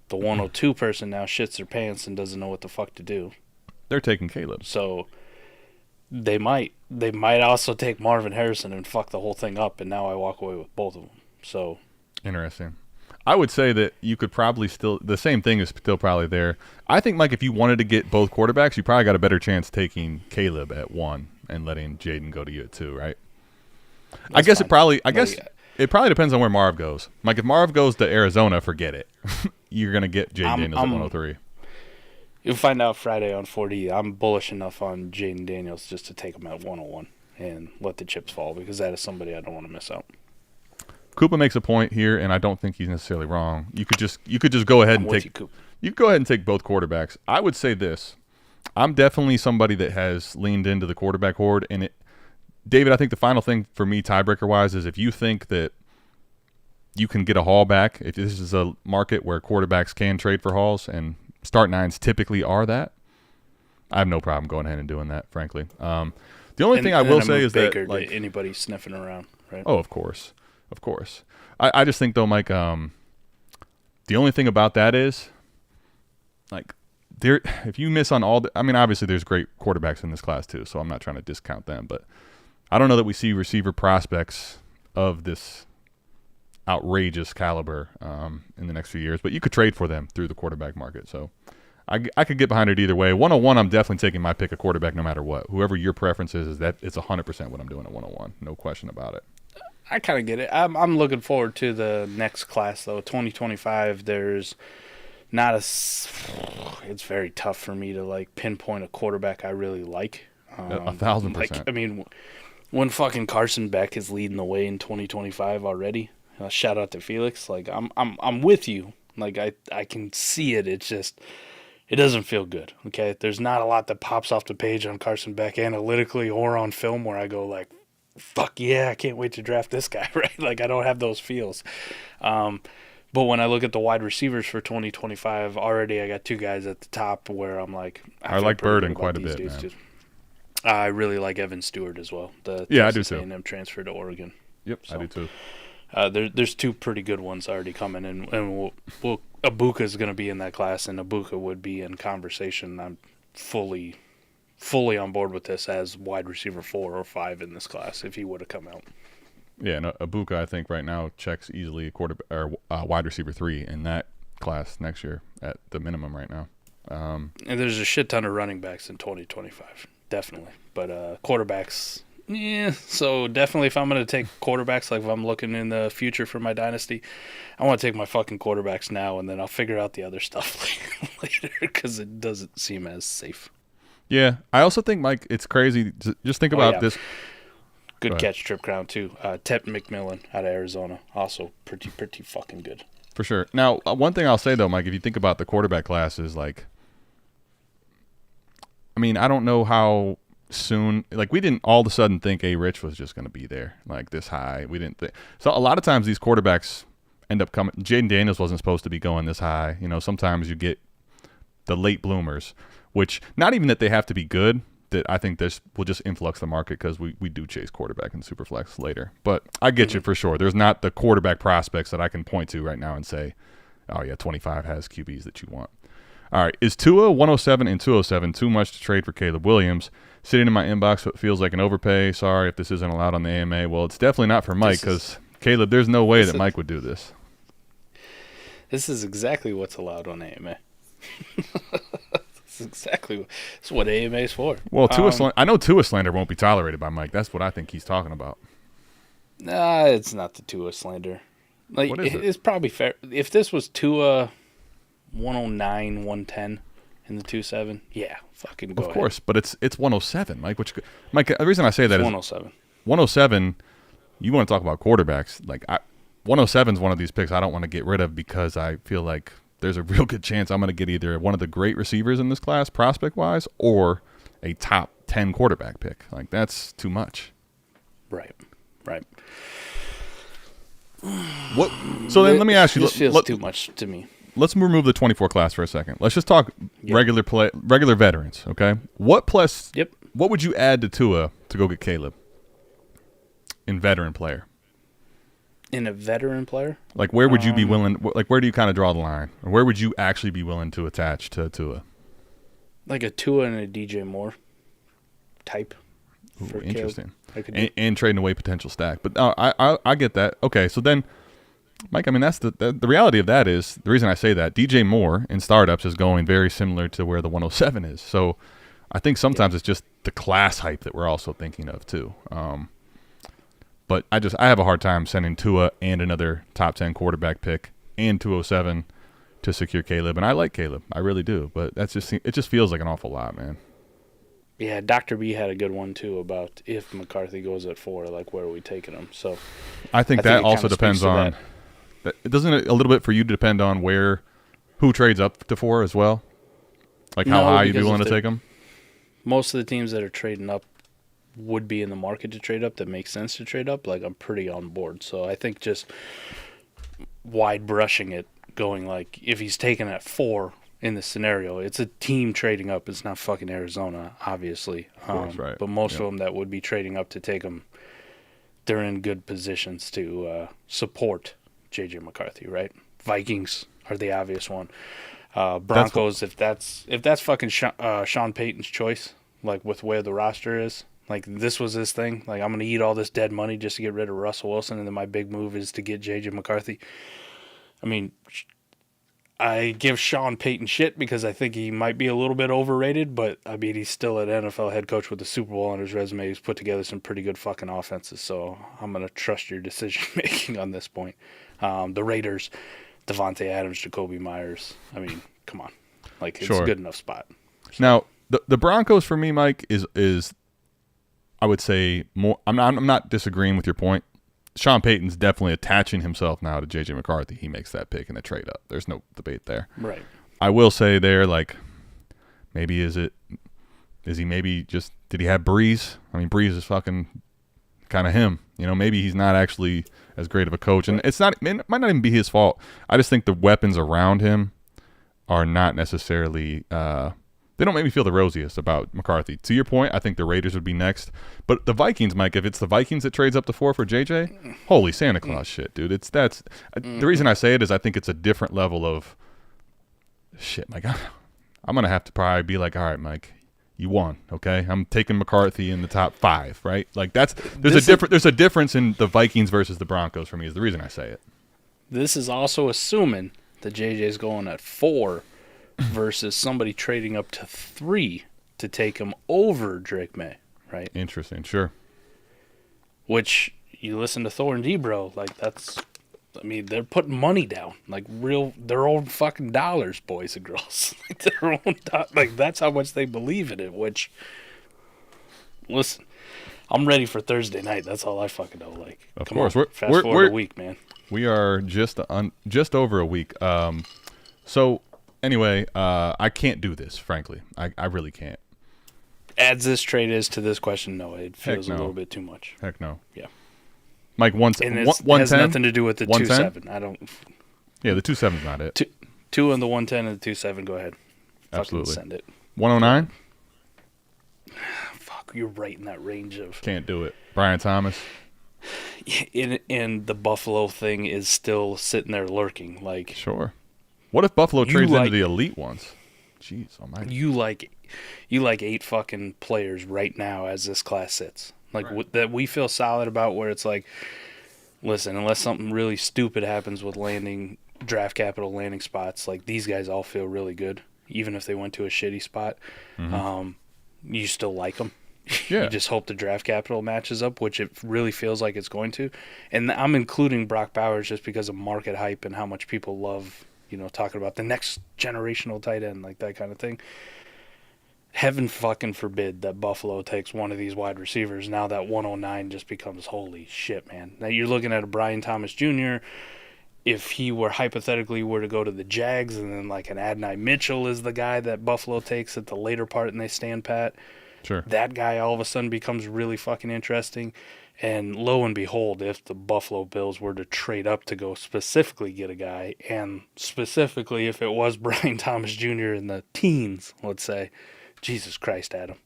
The 102 person now shits their pants and doesn't know what the fuck to do. They're taking Caleb. So they might also take Marvin Harrison and fuck the whole thing up, and now I walk away with both of them. So interesting. I would say that you could probably still – the same thing is still probably there. I think, Mike, if you wanted to get both quarterbacks, you probably got a better chance taking Caleb at 1 and letting Jaden go to you at 2, right? I guess it probably depends on where Marv goes. Like, if Marv goes to Arizona, forget it. You're going to get Jaden Daniels at 103. You'll find out Friday on 4D. I'm bullish enough on Jaden Daniels just to take him at 101 and let the chips fall, because that is somebody I don't want to miss out. Koopa makes a point here, and I don't think he's necessarily wrong. You could just go ahead and take both quarterbacks. I would say this: I'm definitely somebody that has leaned into the quarterback horde, and David, I think the final thing for me, tiebreaker wise, is if you think that you can get a haul back, if this is a market where quarterbacks can trade for hauls, and start 9s typically are that, I have no problem going ahead and doing that, frankly. The only thing I will say is Baker that, like, anybody sniffing around, right? Oh, of course. I just think though, Mike, the only thing about that is, like, if you miss on all I mean, obviously there's great quarterbacks in this class too, so I'm not trying to discount them, but I don't know that we see receiver prospects of this outrageous caliber in the next few years, but you could trade for them through the quarterback market. So I could get behind it either way. 101, I'm definitely taking my pick of quarterback no matter what. Whoever your preference is that it's 100% what I'm doing at 101. No question about it. I kind of get it. I'm looking forward to the next class, though. 2025, there's not it's very tough for me to, like, pinpoint a quarterback I really like. 1,000%. Like, I mean, when fucking Carson Beck is leading the way in 2025 already, shout out to Felix. Like, I'm with you. Like, I can see it. It's just, it doesn't feel good. Okay, there's not a lot that pops off the page on Carson Beck analytically or on film where I go like, fuck yeah, I can't wait to draft this guy. Right? Like, I don't have those feels. But when I look at the wide receivers for 2025, already I got two guys at the top where I'm like, I like Burden quite a bit, man. Too. I really like Evan Stewart as well. I do too. A&M transfer to Oregon. Yep, so, I do too. There's two pretty good ones already coming, and Abuka is going to be in that class, and Abuka would be in conversation. I'm fully on board with this as wide receiver 4 or 5 in this class if he would have come out. Yeah, no, Abuka I think right now checks easily wide receiver 3 in that class next year at the minimum right now. And there's a shit ton of running backs in 2025, definitely, but quarterbacks. Yeah, so definitely if I'm going to take quarterbacks, like if I'm looking in the future for my dynasty, I want to take my fucking quarterbacks now, and then I'll figure out the other stuff later because it doesn't seem as safe. Yeah, I also think, Mike, it's crazy. Just think about this. Good catch, Trip Crown, too. Tep McMillan out of Arizona, also pretty fucking good. For sure. Now, one thing I'll say, though, Mike, if you think about the quarterback classes, like, I mean, I don't know how soon, like, we didn't all of a sudden think Rich was just going to be there, like, this high. We didn't think. So a lot of times these quarterbacks end up coming. Jaden Daniels wasn't supposed to be going this high. You know, sometimes you get the late bloomers, which not even that they have to be good, that I think this will just influx the market because we do chase quarterback and Superflex later. But I get you for sure. There's not the quarterback prospects that I can point to right now and say, oh, yeah, 25 has QBs that you want. All right, is Tua 107 and 207 too much to trade for Caleb Williams? Sitting in my inbox, so it feels like an overpay. Sorry if this isn't allowed on the AMA. Well, it's definitely not for Mike because, Caleb, there's no way that Mike would do this. This is exactly what's allowed on AMA. Exactly. That's what AMA is for. Well, I know Tua slander won't be tolerated by Mike. That's what I think he's talking about. Nah, it's not the Tua slander. Like, what is it? It's probably fair. If this was Tua 109, 110 in the 2.7, yeah, fucking go ahead. Of course, but it's 107, Mike. Mike, the reason I say that is 107. 107, you want to talk about quarterbacks. Like, 107 is one of these picks I don't want to get rid of because I feel like there's a real good chance I'm going to get either one of the great receivers in this class, prospect-wise, or a top 10 quarterback pick. Like, that's too much. Right. What? So then let me ask you. This feels too much to me. Let's remove the 24 class for a second. Let's just talk regular veterans, okay? What would you add to Tua to go get Caleb in veteran player? In a veteran player? Like, where would you be willing – like, where do you kind of draw the line? Or where would you actually be willing to attach to Tua? Like a Tua and a DJ Moore type. Ooh, interesting. And trading away potential stack. But I get that. Okay, so then, Mike, I mean, that's the reality of that is – the reason I say that, DJ Moore in startups is going very similar to where the 107 is. So I think sometimes it's just the class hype that we're also thinking of too. But I have a hard time sending Tua and another top 10 quarterback pick and 207 to secure Caleb. And I like Caleb. I really do. But it just feels like an awful lot, man. Yeah, Dr. B had a good one, too, about if McCarthy goes at 4, like, where are we taking him? So I think that also depends on – doesn't it a little bit for you to depend on who trades up to 4 as well? Like how high you'd be willing to take them? Most of the teams that are trading up would be in the market to trade up that makes sense to trade up. Like, I'm pretty on board. So I think just wide brushing it, going like if he's taken at 4 in this scenario, it's a team trading up. It's not fucking Arizona, obviously. Of course, right. But most of them that would be trading up to take him, they're in good positions to support J.J. McCarthy, right? Vikings are the obvious one. Broncos, if that's fucking Sean Payton's choice, like with where the roster is, like this was his thing. Like, I'm going to eat all this dead money just to get rid of Russell Wilson, and then my big move is to get J.J. McCarthy. I mean, I give Sean Payton shit because I think he might be a little bit overrated, but I mean, he's still an NFL head coach with the Super Bowl on his resume. He's put together some pretty good fucking offenses, so I'm going to trust your decision making on this point. The Raiders, Devontae Adams, Jacoby Myers. I mean, come on. Like, it's a good enough spot. So. Now, the Broncos for me, Mike, is I would say more. I'm not disagreeing with your point. Sean Payton's definitely attaching himself now to J.J. McCarthy. He makes that pick in the trade up. There's no debate there. Right. I will say there, like, maybe did he have Breeze? I mean, Breeze is fucking kind of him. You know, maybe he's not actually as great of a coach. And it might not even be his fault. I just think the weapons around him are not necessarily they don't make me feel the rosiest about McCarthy. To your point, I think the Raiders would be next. But the Vikings, Mike, if it's the Vikings that trades up to 4 for JJ, holy Santa Claus shit, dude. The reason I say it is I think it's a different level of shit, Mike. I'm going to have to probably be like, all right, Mike, you won, okay? I'm taking McCarthy in the top 5, right? Like there's a difference in the Vikings versus the Broncos for me is the reason I say it. This is also assuming that JJ's going at 4 versus somebody trading up to 3 to take him over Drake May, right? Interesting, sure. Which, you listen to Thor and D-Bro, like they're putting money down, like their own fucking dollars, boys and girls. Like that's how much they believe in it, which, listen, I'm ready for Thursday night. That's all I fucking know. Like, of come course. on, fast forward a week, man. We are just over a week. So anyway, I can't do this, frankly. I really can't. Adds this trade is to this question, no, it feels a little bit too much. Heck no. Yeah. Mike, And it has nothing to do with the 2-7. I don't. Yeah, the 2-7's not it. 2 on the 110 and the 2-7. Go ahead. Absolutely. Fucking send it. 109. Fuck, you're right in that range of. Can't do it. Brian Thomas. And the Buffalo thing is still sitting there lurking. Like, sure. What if Buffalo trades into the elite ones? Jeez, almighty. You like 8 fucking players right now as this class sits. Like, right. That we feel solid about, where it's like, listen, unless something really stupid happens with draft capital landing spots, like these guys all feel really good, even if they went to a shitty spot. Mm-hmm. You still like them. Yeah. You just hope the draft capital matches up, which it really feels like it's going to. And I'm including Brock Bowers just because of market hype and how much people love, talking about the next generational tight end, like that kind of thing. Heaven fucking forbid that Buffalo takes one of these wide receivers. Now that 109 just becomes holy shit, man. Now you're looking at a Brian Thomas Jr. If he hypothetically were to go to the Jags, and then like an Adonai Mitchell is the guy that Buffalo takes at the later part and they stand pat. Sure. That guy all of a sudden becomes really fucking interesting. And lo and behold, if the Buffalo Bills were to trade up to go specifically get a guy, and specifically if it was Brian Thomas Jr. in the teens, let's say, Jesus Christ, Adam.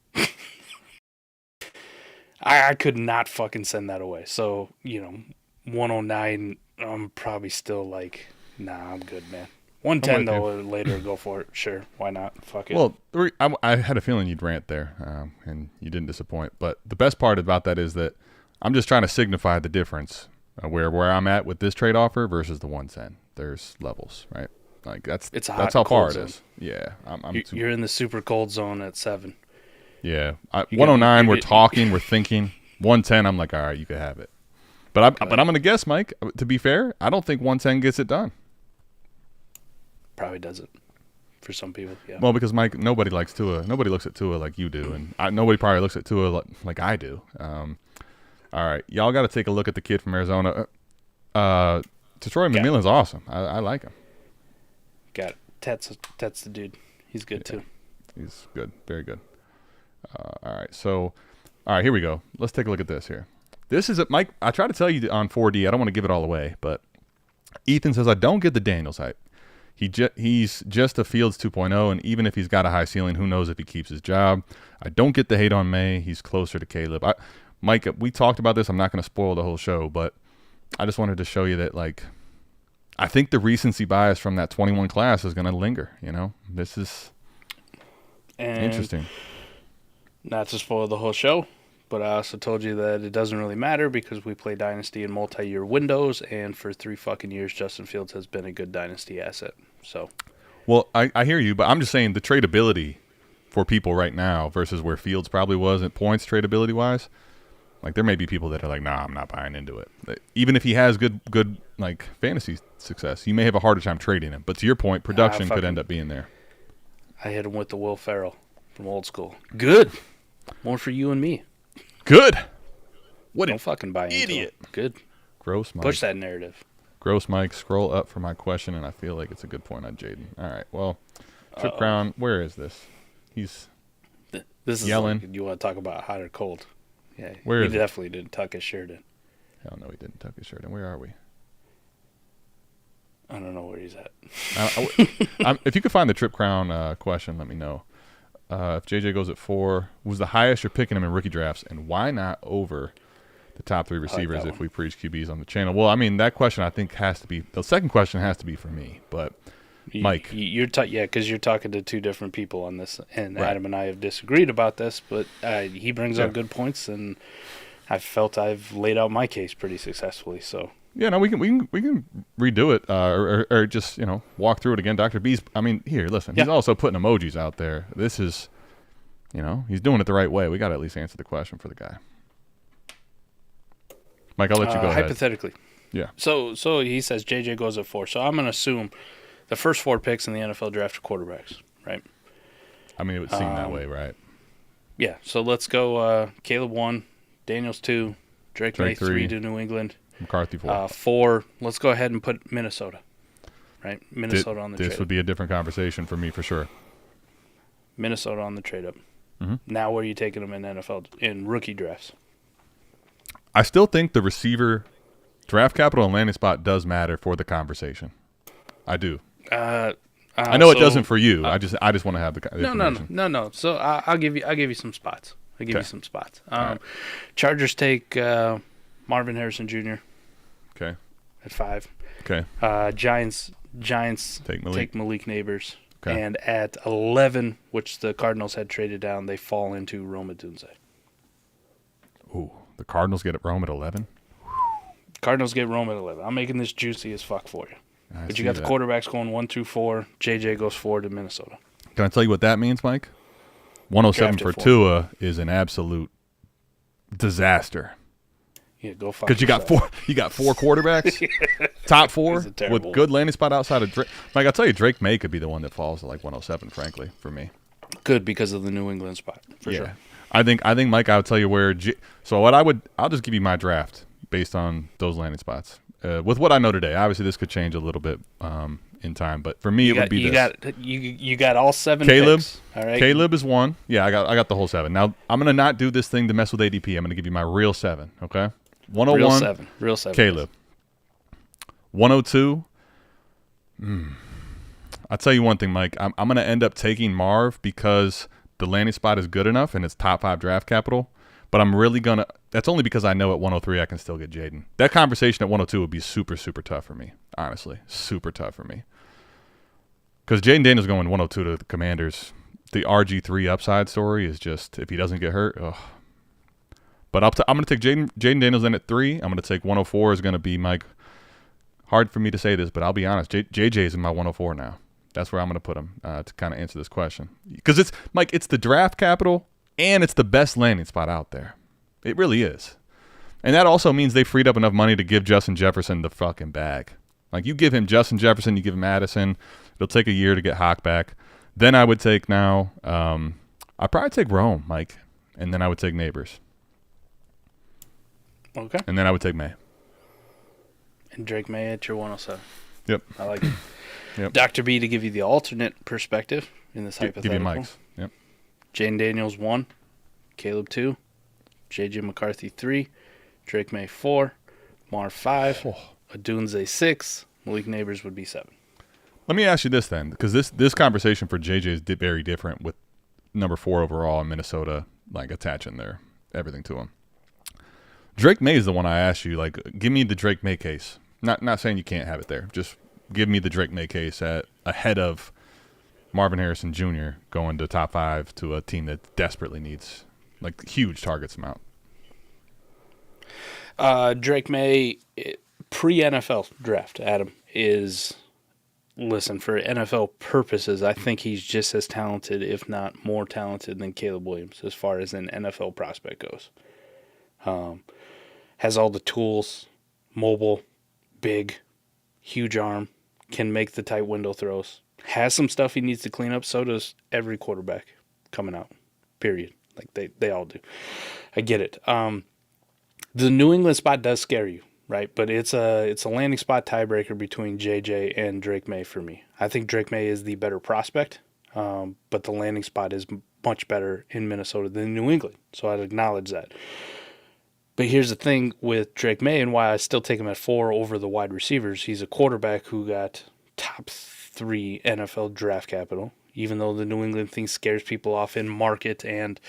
I could not fucking send that away. So, 109, I'm probably still like, nah, I'm good, man. 110, though, later, go for it. Sure, why not? Fuck it. Well, I had a feeling you'd rant there, and you didn't disappoint. But the best part about that is that I'm just trying to signify the difference where I'm at with this trade offer versus the 110. There's levels, right? Like that's how far it is. Yeah, you're in the super cold zone at 7. Yeah, 109. We're talking. We're thinking. 110. I'm like, all right, you could have it. But I'm gonna guess, Mike. To be fair, I don't think 110 gets it done. Probably doesn't. For some people, yeah. Well, because Mike, nobody likes Tua. Nobody looks at Tua like you do, and nobody probably looks at Tua like I do. All right, y'all got to take a look at the kid from Arizona. Troy McMillan's awesome. I like him. Got it. That's the dude. He's good too. He's good. Very good. All right. So, all right, here we go. Let's take a look at this here. This is Mike. I try to tell you on 4D. I don't want to give it all away, but Ethan says I don't get the Daniels hype. He's just a Fields 2.0, and even if he's got a high ceiling, who knows if he keeps his job. I don't get the hate on May. He's closer to Caleb. Mike, we talked about this. I'm not going to spoil the whole show, but I just wanted to show you that, like, I think the recency bias from that 21 class is going to linger. This is interesting. Not to spoil the whole show, but I also told you that it doesn't really matter because we play Dynasty in multi-year windows, and for 3 fucking years, Justin Fields has been a good Dynasty asset. So, well, I hear you, but I'm just saying the tradability for people right now versus where Fields probably was at points tradability-wise. Like, there may be people that are like, nah, I'm not buying into it. Even if he has good like fantasy success, you may have a harder time trading him. But to your point, production could end up being there. I hit him with the Will Ferrell from old school. Good. More for you and me. Good. What Don't fucking buy into idiot. it. Good. Gross Mike. Push that narrative. Gross Mike, scroll up for my question, and I feel like it's a good point on Jaden. All right, well, Trip Crown, where is this? He's this is yelling. Like, you want to talk about hot or cold? Yeah, where he is definitely didn't tuck his shirt in. Hell no, he didn't tuck his shirt in. Where are we? I don't know where he's at. If you could find the Trip Crown question, let me know. If JJ goes at 4, was the highest you're picking him in rookie drafts, and why not over the top 3 receivers if we preach QBs on the channel? Well, I mean, that question I think has to be – the second question has to be for me, but Mike. Because you're talking to 2 different people on this, and Right. Adam and I have disagreed about this, but he brings up good points, and I felt I've laid out my case pretty successfully, so – Yeah, no, we can redo it or just walk through it again. Dr. B's. I mean, here, listen. He's also putting emojis out there. This is, he's doing it the right way. We got to at least answer the question for the guy. Mike, I'll let you go ahead. Hypothetically, yeah. So he says JJ goes at 4. So I'm going to assume the first 4 picks in the NFL draft are quarterbacks, right? I mean, it would seem that way, right? Yeah. So let's go. Caleb 1, Daniels 2, Drake May 3 to New England. McCarthy 4. 4. Let's go ahead and put Minnesota. Right, Minnesota on the trade. This would be a different conversation for me for sure. Minnesota on the trade up. Mm-hmm. Now, where are you taking them in NFL in rookie drafts? I still think the receiver draft capital and landing spot does matter for the conversation. I do. I know it doesn't for you. I just want to have the information. No. So I'll give you some spots. Right. Chargers take Marvin Harrison Jr. Okay. At 5. Okay. Giants take Malik Nabers. Okay. And at 11, which the Cardinals had traded down, they fall into Rome Odunze. Ooh, the Cardinals get it Rome at 11? Cardinals get Rome at 11. I'm making this juicy as fuck for you. But you got the quarterbacks going 1 through 4. JJ goes 4 to Minnesota. Can I tell you what that means, Mike? 107 for Tua is an absolute disaster. Yeah, go fuck because you got 4 quarterbacks, top 4 with good landing spot outside of Drake. Mike, I'll tell you, Drake May could be the one that falls to like 107. Frankly, for me, good because of the New England spot for sure. I think Mike, I'll tell you where. I'll just give you my draft based on those landing spots with what I know today. Obviously, this could change a little bit in time, but for me, would be you got all 7 Caleb. picks. All right, Caleb is 1. Yeah, I got the whole 7. Now I'm gonna not do this thing to mess with ADP. I'm gonna give you my real 7. Okay. 101, real 7. Caleb. 102. I'll tell you one thing, Mike. I'm going to end up taking Marv because the landing spot is good enough and it's top 5 draft capital. But I'm really going to – that's only because I know at 103 I can still get Jaden. That conversation at 102 would be super, super tough for me, honestly. Super tough for me. Because Jaden Daniels going 102 to the Commanders, the RG3 upside story is just – if he doesn't get hurt, ugh. But I'm going to take Jaden Daniels in at 3. I'm going to take 104 is going to be Mike. Hard for me to say this, but I'll be honest. JJ is in my 104 now. That's where I'm going to put him to kind of answer this question. Because it's Mike, it's the draft capital and it's the best landing spot out there. It really is. And that also means they freed up enough money to give Justin Jefferson the fucking bag. Like you give him Justin Jefferson, you give him Addison. It'll take a year to get Hawk back. Then I would take now. I'd probably take Rome, Mike, and then I would take Nabers. Okay. And then I would take May. And Drake May at your 107. Yep. I like it. Yep. Dr. B to give you the alternate perspective in this hypothetical. Give you Mike's. Yep. Jaden Daniels 1, Caleb 2, JJ McCarthy 3, Drake May 4, Marv 5, Odunze 6, Malik Nabers would be 7. Let me ask you this then, because this conversation for JJ is very different with number 4 overall in Minnesota, like attaching everything to him. Drake May is the one I asked you, like, give me the Drake May case. Not saying you can't have it there. Just give me the Drake May case ahead of Marvin Harrison Jr. going to top 5 to a team that desperately needs like huge targets amount. Drake May, pre-NFL draft, Adam, is, listen, for NFL purposes, I think he's just as talented, if not more talented, than Caleb Williams as far as an NFL prospect goes. Has all the tools, mobile, big, huge arm, can make the tight window throws. Has some stuff he needs to clean up. So does every quarterback coming out, period. Like they all do. I get it. The New England spot does scare you, right? But it's a landing spot tiebreaker between JJ and Drake May for me. I think Drake May is the better prospect, but the landing spot is much better in Minnesota than New England. So I'd acknowledge that. But here's the thing with Drake May and why I still take him at 4 over the wide receivers. He's a quarterback who got top 3 NFL draft capital, even though the New England thing scares people off in market and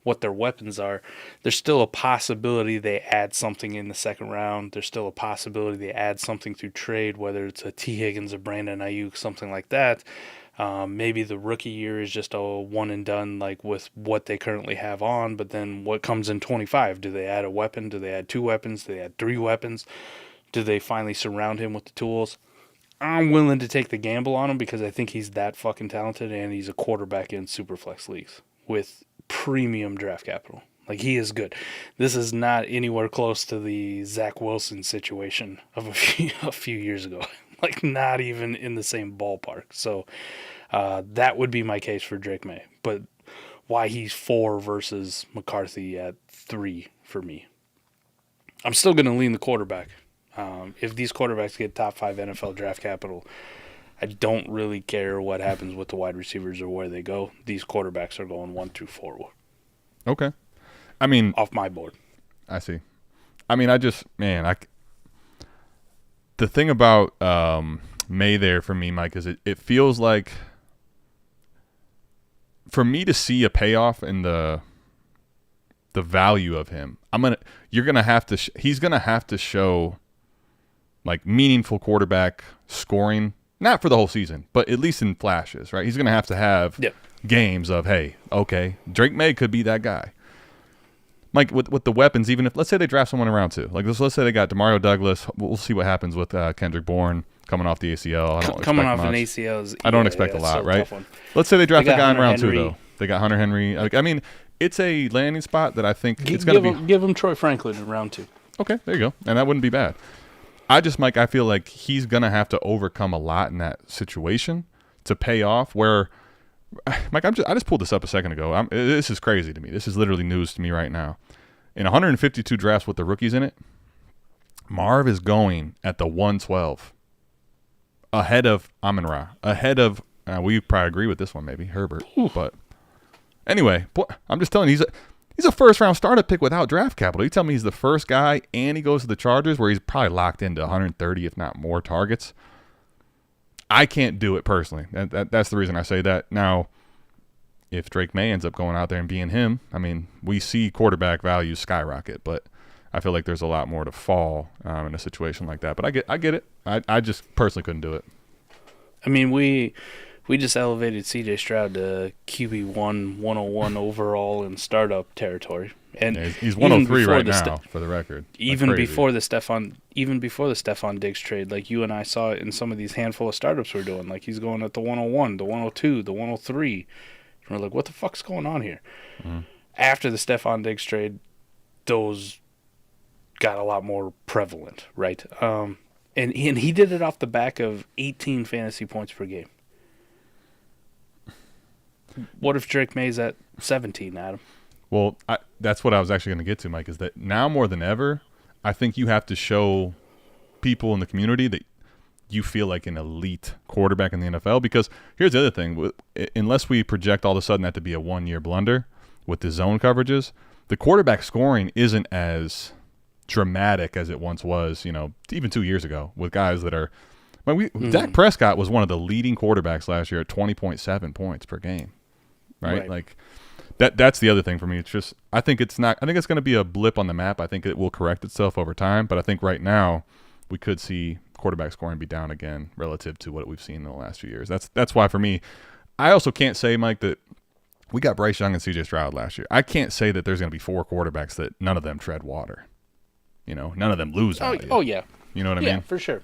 what their weapons are. There's still a possibility they add something in the second round. There's still a possibility they add something through trade, whether it's a T. Higgins, a Brandon Ayuk, something like that. Maybe the rookie year is just a one and done, like with what they currently have on. But then what comes in 25? Do they add a weapon? Do they add 2 weapons? Do they add 3 weapons? Do they finally surround him with the tools? I'm willing to take the gamble on him because I think he's that fucking talented and he's a quarterback in Superflex leagues with premium draft capital. Like, he is good. This is not anywhere close to the Zach Wilson situation of a few years ago. Like, not even in the same ballpark. So that would be my case for Drake May. But why he's 4 versus McCarthy at 3 for me. I'm still going to lean the quarterback. If these quarterbacks get top 5 NFL draft capital, I don't really care what happens with the wide receivers or where they go. These quarterbacks are going 1 through 4. Okay. I mean, off my board. I see. I mean, the thing about May there for me, Mike, is it feels like for me to see a payoff in the value of him, he's gonna have to show like meaningful quarterback scoring, not for the whole season, but at least in flashes, right? He's gonna have to have games of, hey, okay, Drake May could be that guy. Mike, with the weapons, even if, let's say they draft someone in round 2. Like, let's say they got Demario Douglas. We'll see what happens with Kendrick Bourne coming off the ACL. Coming off an ACL. I don't expect a lot, right? Let's say they draft a guy in round 2, though. They got Hunter Henry. Like, I mean, it's a landing spot that I think it's going to be. Give him Troy Franklin in round 2. Okay, there you go. And that wouldn't be bad. Mike, I feel like he's going to have to overcome a lot in that situation to pay off where – Mike, I just pulled this up a second ago. This is crazy to me. This is literally news to me right now. In 152 drafts with the rookies in it, Marv is going at the 112, ahead of Amon-Ra, ahead of we probably agree with this one, maybe Herbert. But anyway, I'm just telling you, he's a first-round startup pick without draft capital. You tell me he's the first guy, and he goes to the Chargers, where he's probably locked into 130, if not more, targets. I can't do it personally. That's the reason I say that. Now, if Drake May ends up going out there and being him, I mean, we see quarterback values skyrocket, but I feel like there's a lot more to fall in a situation like that. But I get it. I just personally couldn't do it. I mean, we just elevated C.J. Stroud to QB1 101 overall in startup territory. And yeah, he's 103 right now, for the record. Even before the Stephon Diggs trade, like you and I saw it in some of these handful of startups we're doing. Like, he's going at the 101, the 102, the 103. And we're like, what the fuck's going on here? Mm-hmm. After the Stephon Diggs trade, those got a lot more prevalent, right? And he did it off the back of 18 fantasy points per game. What if Drake May's at 17, Adam? Well, that's what I was actually going to get to, Mike, is that now more than ever, I think you have to show people in the community that you feel like an elite quarterback in the NFL. Because here's the other thing. Unless we project all of a sudden that to be a one-year blunder with the zone coverages, the quarterback scoring isn't as dramatic as it once was, even 2 years ago with guys that are Dak Prescott was one of the leading quarterbacks last year at 20.7 points per game, right? Like, that's the other thing for me. It's just I think it's going to be a blip on the map. I think it will correct itself over time, but I think right now we could see quarterback scoring be down again relative to what we've seen in the last few years. That's why for me, I also can't say, Mike, that we got Bryce Young and C.J. Stroud last year. I can't say that there's going to be 4 quarterbacks that none of them tread water. You know, none of them lose value. Oh yeah. You know what I Yeah, mean? for sure.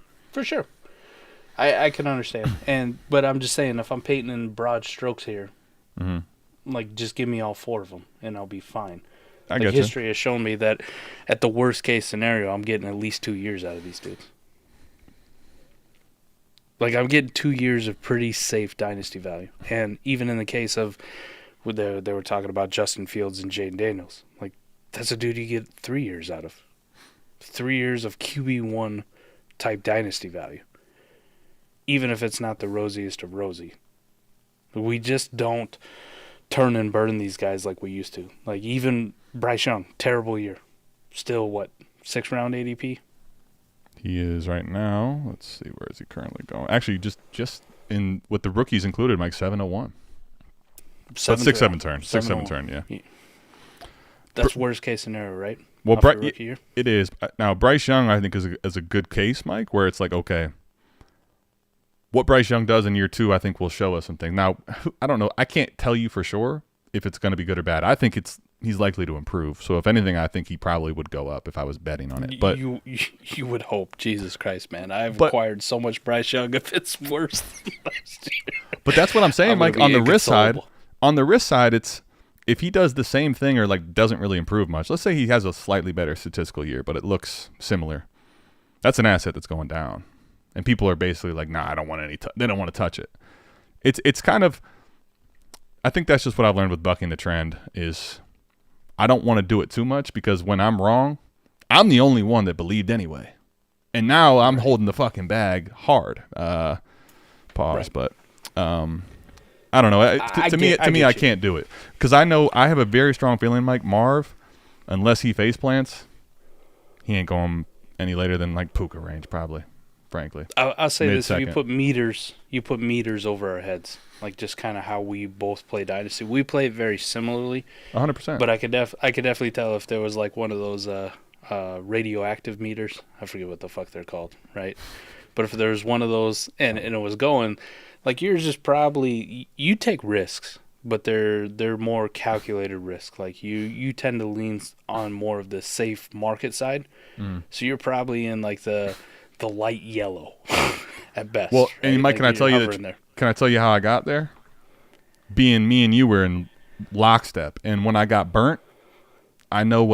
I can understand. But I'm just saying, if I'm painting in broad strokes here, like, just give me all 4 of them, and I'll be fine. I Like, get you. history has shown me that at the worst case scenario, I'm getting at least 2 years out of these dudes. Like, I'm getting 2 years of pretty safe dynasty value. And even in the case of, they were talking about Justin Fields and Jaden Daniels. Like, that's a dude you get 3 years out of. 3 years of QB1 type dynasty value. Even if it's not the rosiest of rosy. We just don't turn and burn these guys like we used to. Like, even Bryce Young, terrible year. Still, 6th round ADP? He is right now. Let's see, where is he currently going? Actually, just in with the rookies included, Mike, 701. That's 6-7 turn. 6-7 turn, yeah. That's worst case scenario, right? Well, Off the rookie year? it is. Now, Bryce Young, I think, is a good case, Mike, where it's like, okay, what Bryce Young does in year 2, I think will show us something. Now, I don't know. I can't tell you for sure if it's going to be good or bad. I think he's likely to improve. So, if anything, I think he probably would go up if I was betting on it. But you would hope. Jesus Christ, man. I've acquired so much Bryce Young if it's worse than last year. But that's what I'm saying, Mike. On the risk side, it's if he does the same thing or like doesn't really improve much. Let's say he has a slightly better statistical year, but it looks similar. That's an asset that's going down, and people are basically like, "Nah, I don't want any. They don't want to touch it." It's kind of. I think that's just what I've learned with bucking the trend is, I don't want to do it too much because when I'm wrong, I'm the only one that believed anyway, and now I'm holding the fucking bag hard. Pause, but. I don't know. To me, I can't do it because I know I have a very strong feeling, Mike Marv, unless he face plants, he ain't going any later than like Puka range, probably. Frankly, I'll say this: if Mid-second. you put meters over our heads, like just kind of how we both play Dynasty. We play it very similarly, 100%. But I could definitely tell if there was like one of those radioactive meters. I forget what the fuck they're called, right? But if there was one of those and it was going. Like yours is probably you take risks, but they're more calculated risks. Like you tend to lean on more of the safe market side, so you're probably in like the light yellow at best. Well, right? and Mike, like can I tell you can I tell you how I got there? Being me and you were in lockstep, and when I got burnt, I know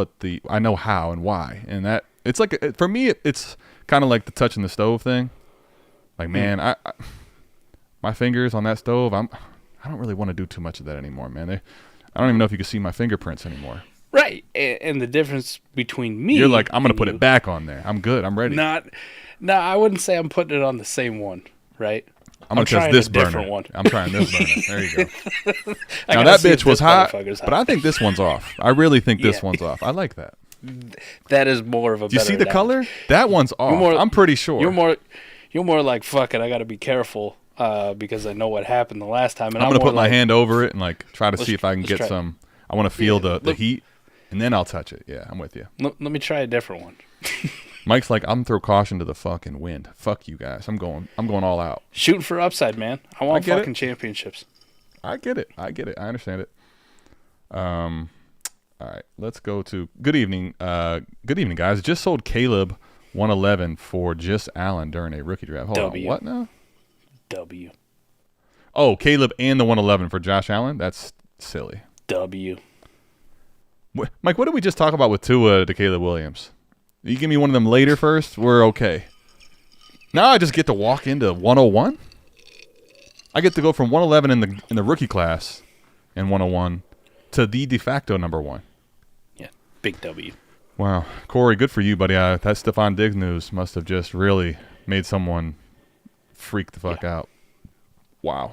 how and why, and that it's like for me it's kind of like the touching the stove thing. Like man, my fingers on that stove, I don't really want to do too much of that anymore, man. I don't even know if you can see my fingerprints anymore. Right, and the difference between me, you're like, I'm gonna put it back on there. I'm good. I'm ready. No, I wouldn't say I'm putting it on the same one. Right. I'm gonna test this burner. One. I'm trying this burner. There you go. Now that bitch was hot, but I think this one's off. I really think this one's off. I like that. That is more of a. Do you see the color? That one's off. I'm pretty sure. You're more like fuck it. I got to be careful. Because I know what happened the last time. And I'm going to put my hand over it and like try to see if I can get some. I want to feel the heat, and then I'll touch it. Yeah, I'm with you. Let me try a different one. Mike's like, I'm throw caution to the fucking wind. Fuck you guys. I'm going all out. Shooting for upside, man. I want fucking championships. I get it. I understand it. All right, let's go to good evening. Good evening, guys. Just sold Caleb 111 for just Allen during a rookie draft. Hold on, what now? W. Oh, Caleb and the 111 for Josh Allen? That's silly. W. Mike, what did we just talk about with Tua to Caleb Williams? You give me one of them later first, we're okay. Now I just get to walk into 101? I get to go from 111 in the rookie class and 101 to the de facto number 1. Yeah, big W. Wow. Corey, good for you, buddy. That Stephon Diggs news must have just really made someone freak the fuck out. Wow.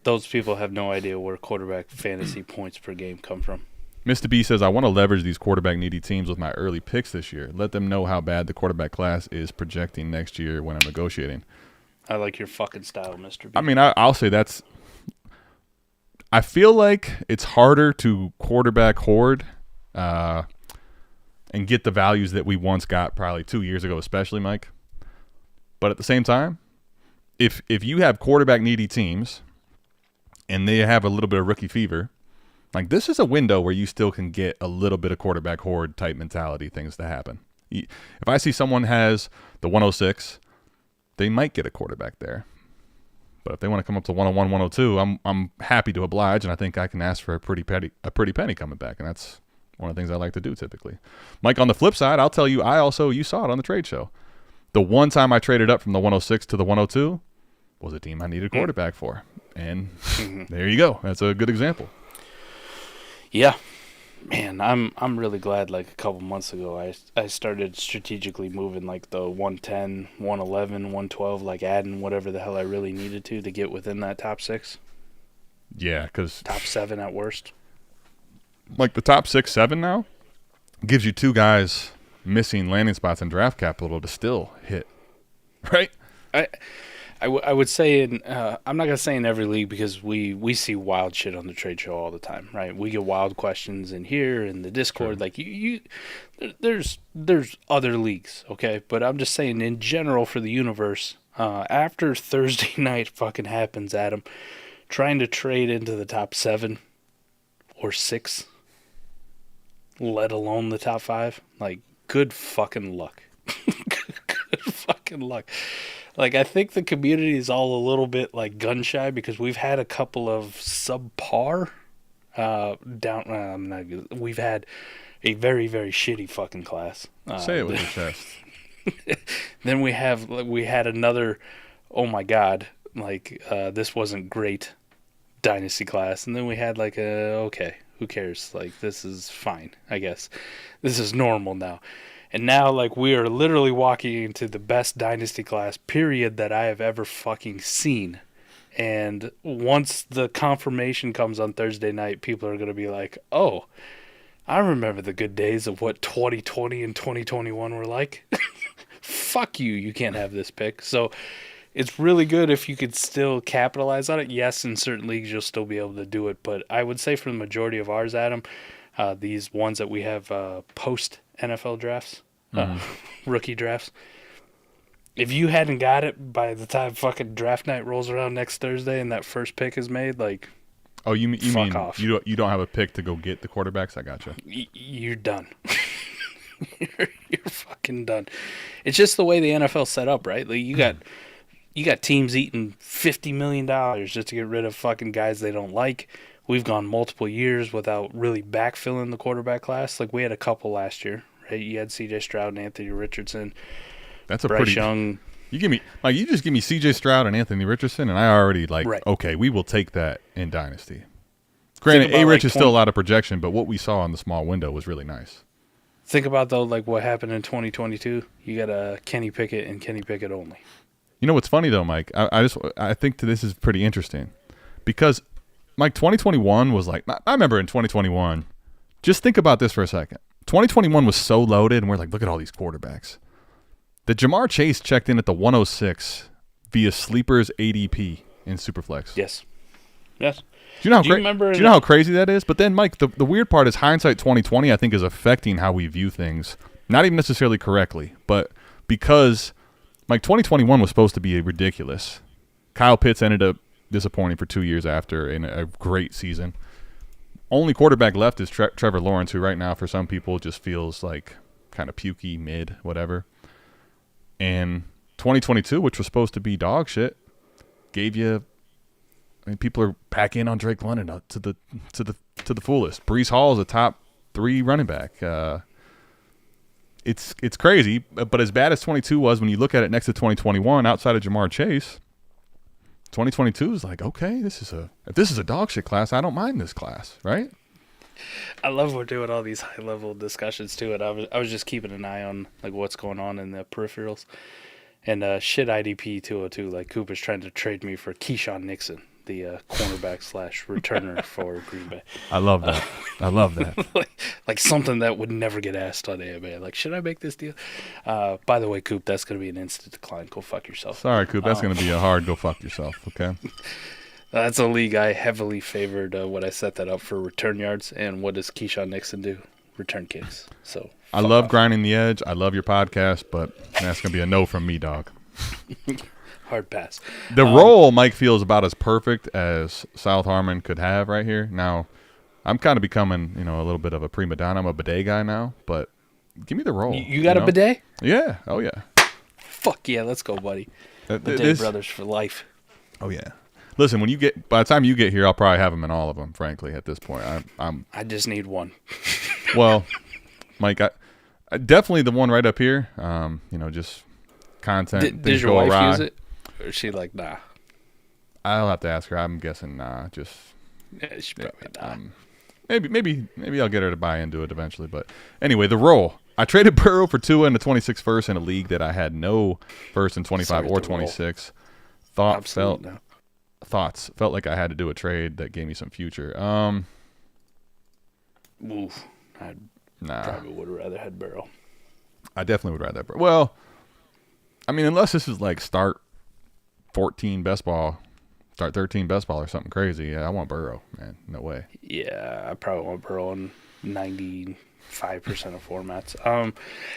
Those people have no idea where quarterback fantasy points per game come from. Mr. B says, I want to leverage these quarterback-needy teams with my early picks this year. Let them know how bad the quarterback class is projecting next year when I'm negotiating. I like your fucking style, Mr. B. I mean, I'll say that's – I feel like it's harder to quarterback hoard and get the values that we once got probably 2 years ago, especially, Mike. But at the same time, if you have quarterback needy teams and they have a little bit of rookie fever, like this is a window where you still can get a little bit of quarterback horde type mentality things to happen. If I see someone has the 106, they might get a quarterback there. But if they want to come up to 101, 102, I'm happy to oblige, and I think I can ask for a pretty penny coming back, and that's one of the things I like to do typically. Mike, on the flip side, I'll tell you, you saw it on the trade show. The one time I traded up from the 106 to the 102 was a team I needed a quarterback for. And there you go. That's a good example. Yeah. Man, I'm really glad like a couple months ago I started strategically moving like the 110, 111, 112, like adding whatever the hell I really needed to get within that top 6. Yeah, because top 7 at worst. Like the top 6, 7 now gives you 2 guys missing landing spots and draft capital to still hit, right? I would say I'm not gonna say in every league because we see wild shit on the trade show all the time, right? We get wild questions in here in the Discord, sure. Like there's other leagues, okay? But I'm just saying in general for the universe, after Thursday night fucking happens, Adam, trying to trade into the top 7 or 6, let alone the top 5, like good fucking luck. Good fucking luck. Like, I think the community is all a little bit, like, gun-shy because we've had a couple of subpar we've had a very, very shitty fucking class. Say it with your chest. Then we had another, oh, my God, like, this wasn't great Dynasty class. And then we had, like, okay, who cares? Like, this is fine, I guess. This is normal now. And now, like, we are literally walking into the best Dynasty class, period, that I have ever fucking seen. And once the confirmation comes on Thursday night, people are going to be like, oh, I remember the good days of what 2020 and 2021 were like. Fuck you, you can't have this pick. So it's really good if you could still capitalize on it. Yes, in certain leagues you'll still be able to do it. But I would say for the majority of ours, Adam, these ones that we have post-NFL drafts, rookie drafts, if you hadn't got it by the time fucking draft night rolls around next Thursday and that first pick is made, like, oh, you mean off. you don't have a pick to go get the quarterbacks? I gotcha. You're done. You're fucking done. It's just the way the NFL set up, right? Like you got teams eating $50 million just to get rid of fucking guys they don't like. We've gone multiple years without really backfilling the quarterback class. Like we had a couple last year, right? You had C.J. Stroud and Anthony Richardson. That's a Bryce pretty Young. You just give me C.J. Stroud and Anthony Richardson, and I already right. Okay, we will take that in Dynasty. Granted, A-Rich is still a lot of projection, but what we saw in the small window was really nice. Think about, though, like what happened in 2022. You got a Kenny Pickett and Kenny Pickett only. You know what's funny, though, Mike? I think this is pretty interesting because, Mike, 2021 was like – I remember in 2021 – just think about this for a second. 2021 was so loaded, and we're like, look at all these quarterbacks. The Jamar Chase checked in at the 106 via Sleeper's ADP in Superflex. Yes. Do you know how crazy that is? But then, Mike, the weird part is hindsight 2020, I think, is affecting how we view things. Not even necessarily correctly, but because, Mike, 2021 was supposed to be ridiculous. Kyle Pitts ended up disappointing for 2 years after in a great season. Only quarterback left is Trevor Lawrence, who right now for some people just feels like kind of pukey, mid, whatever. And 2022, which was supposed to be dog shit, gave you. I mean, people are back in on Drake London to the fullest. Breece Hall is a top 3 running back. It's crazy, but as bad as 22 was, when you look at it next to 2021, outside of Jamar Chase, 2022 is like, okay, if this is a dog shit class, I don't mind this class, right? I love we're doing all these high level discussions too, and I was just keeping an eye on like what's going on in the peripherals, and shit IDP 202, like Cooper's trying to trade me for Keyshawn Nixon, the cornerback / returner for Green Bay. I love that. I love that. like something that would never get asked on AMA. Like, should I make this deal? By the way, Coop, that's going to be an instant decline. Go fuck yourself. Sorry, Coop. That's going to be a hard go fuck yourself, okay? That's a league I heavily favored when I set that up for return yards. And what does Keyshawn Nixon do? Return kicks. So I love grinding the edge. I love your podcast, but that's going to be a no from me, dog. Hard pass. The role Mike feels about as perfect as South Harmon could have right here. Now, I'm kind of becoming, a little bit of a prima donna. I'm a bidet guy now, but give me the role. You got a bidet? Yeah. Oh, yeah. Fuck yeah, let's go, buddy. Bidet brothers for life. Oh, yeah. Listen, by the time you get here, I'll probably have them in all of them, frankly, at this point. I just need one. Well, Mike, I definitely the one right up here, just content. Does your wife use it? Or is she like, nah? I'll have to ask her. I'm guessing nah. Yeah, she probably nah. Maybe I'll get her to buy into it eventually. But anyway, the role. I traded Burrow for Tua in the 26 first in a league that I had no first in 25 or 26. Felt like I had to do a trade that gave me some future. Oof. Probably would have rather had Burrow. I definitely would rather Burrow. Well, I mean, unless this is like start 14 best ball, start 13 best ball or something crazy. Yeah, I want Burrow, man. No way. Yeah, I probably want Burrow in 95% of formats.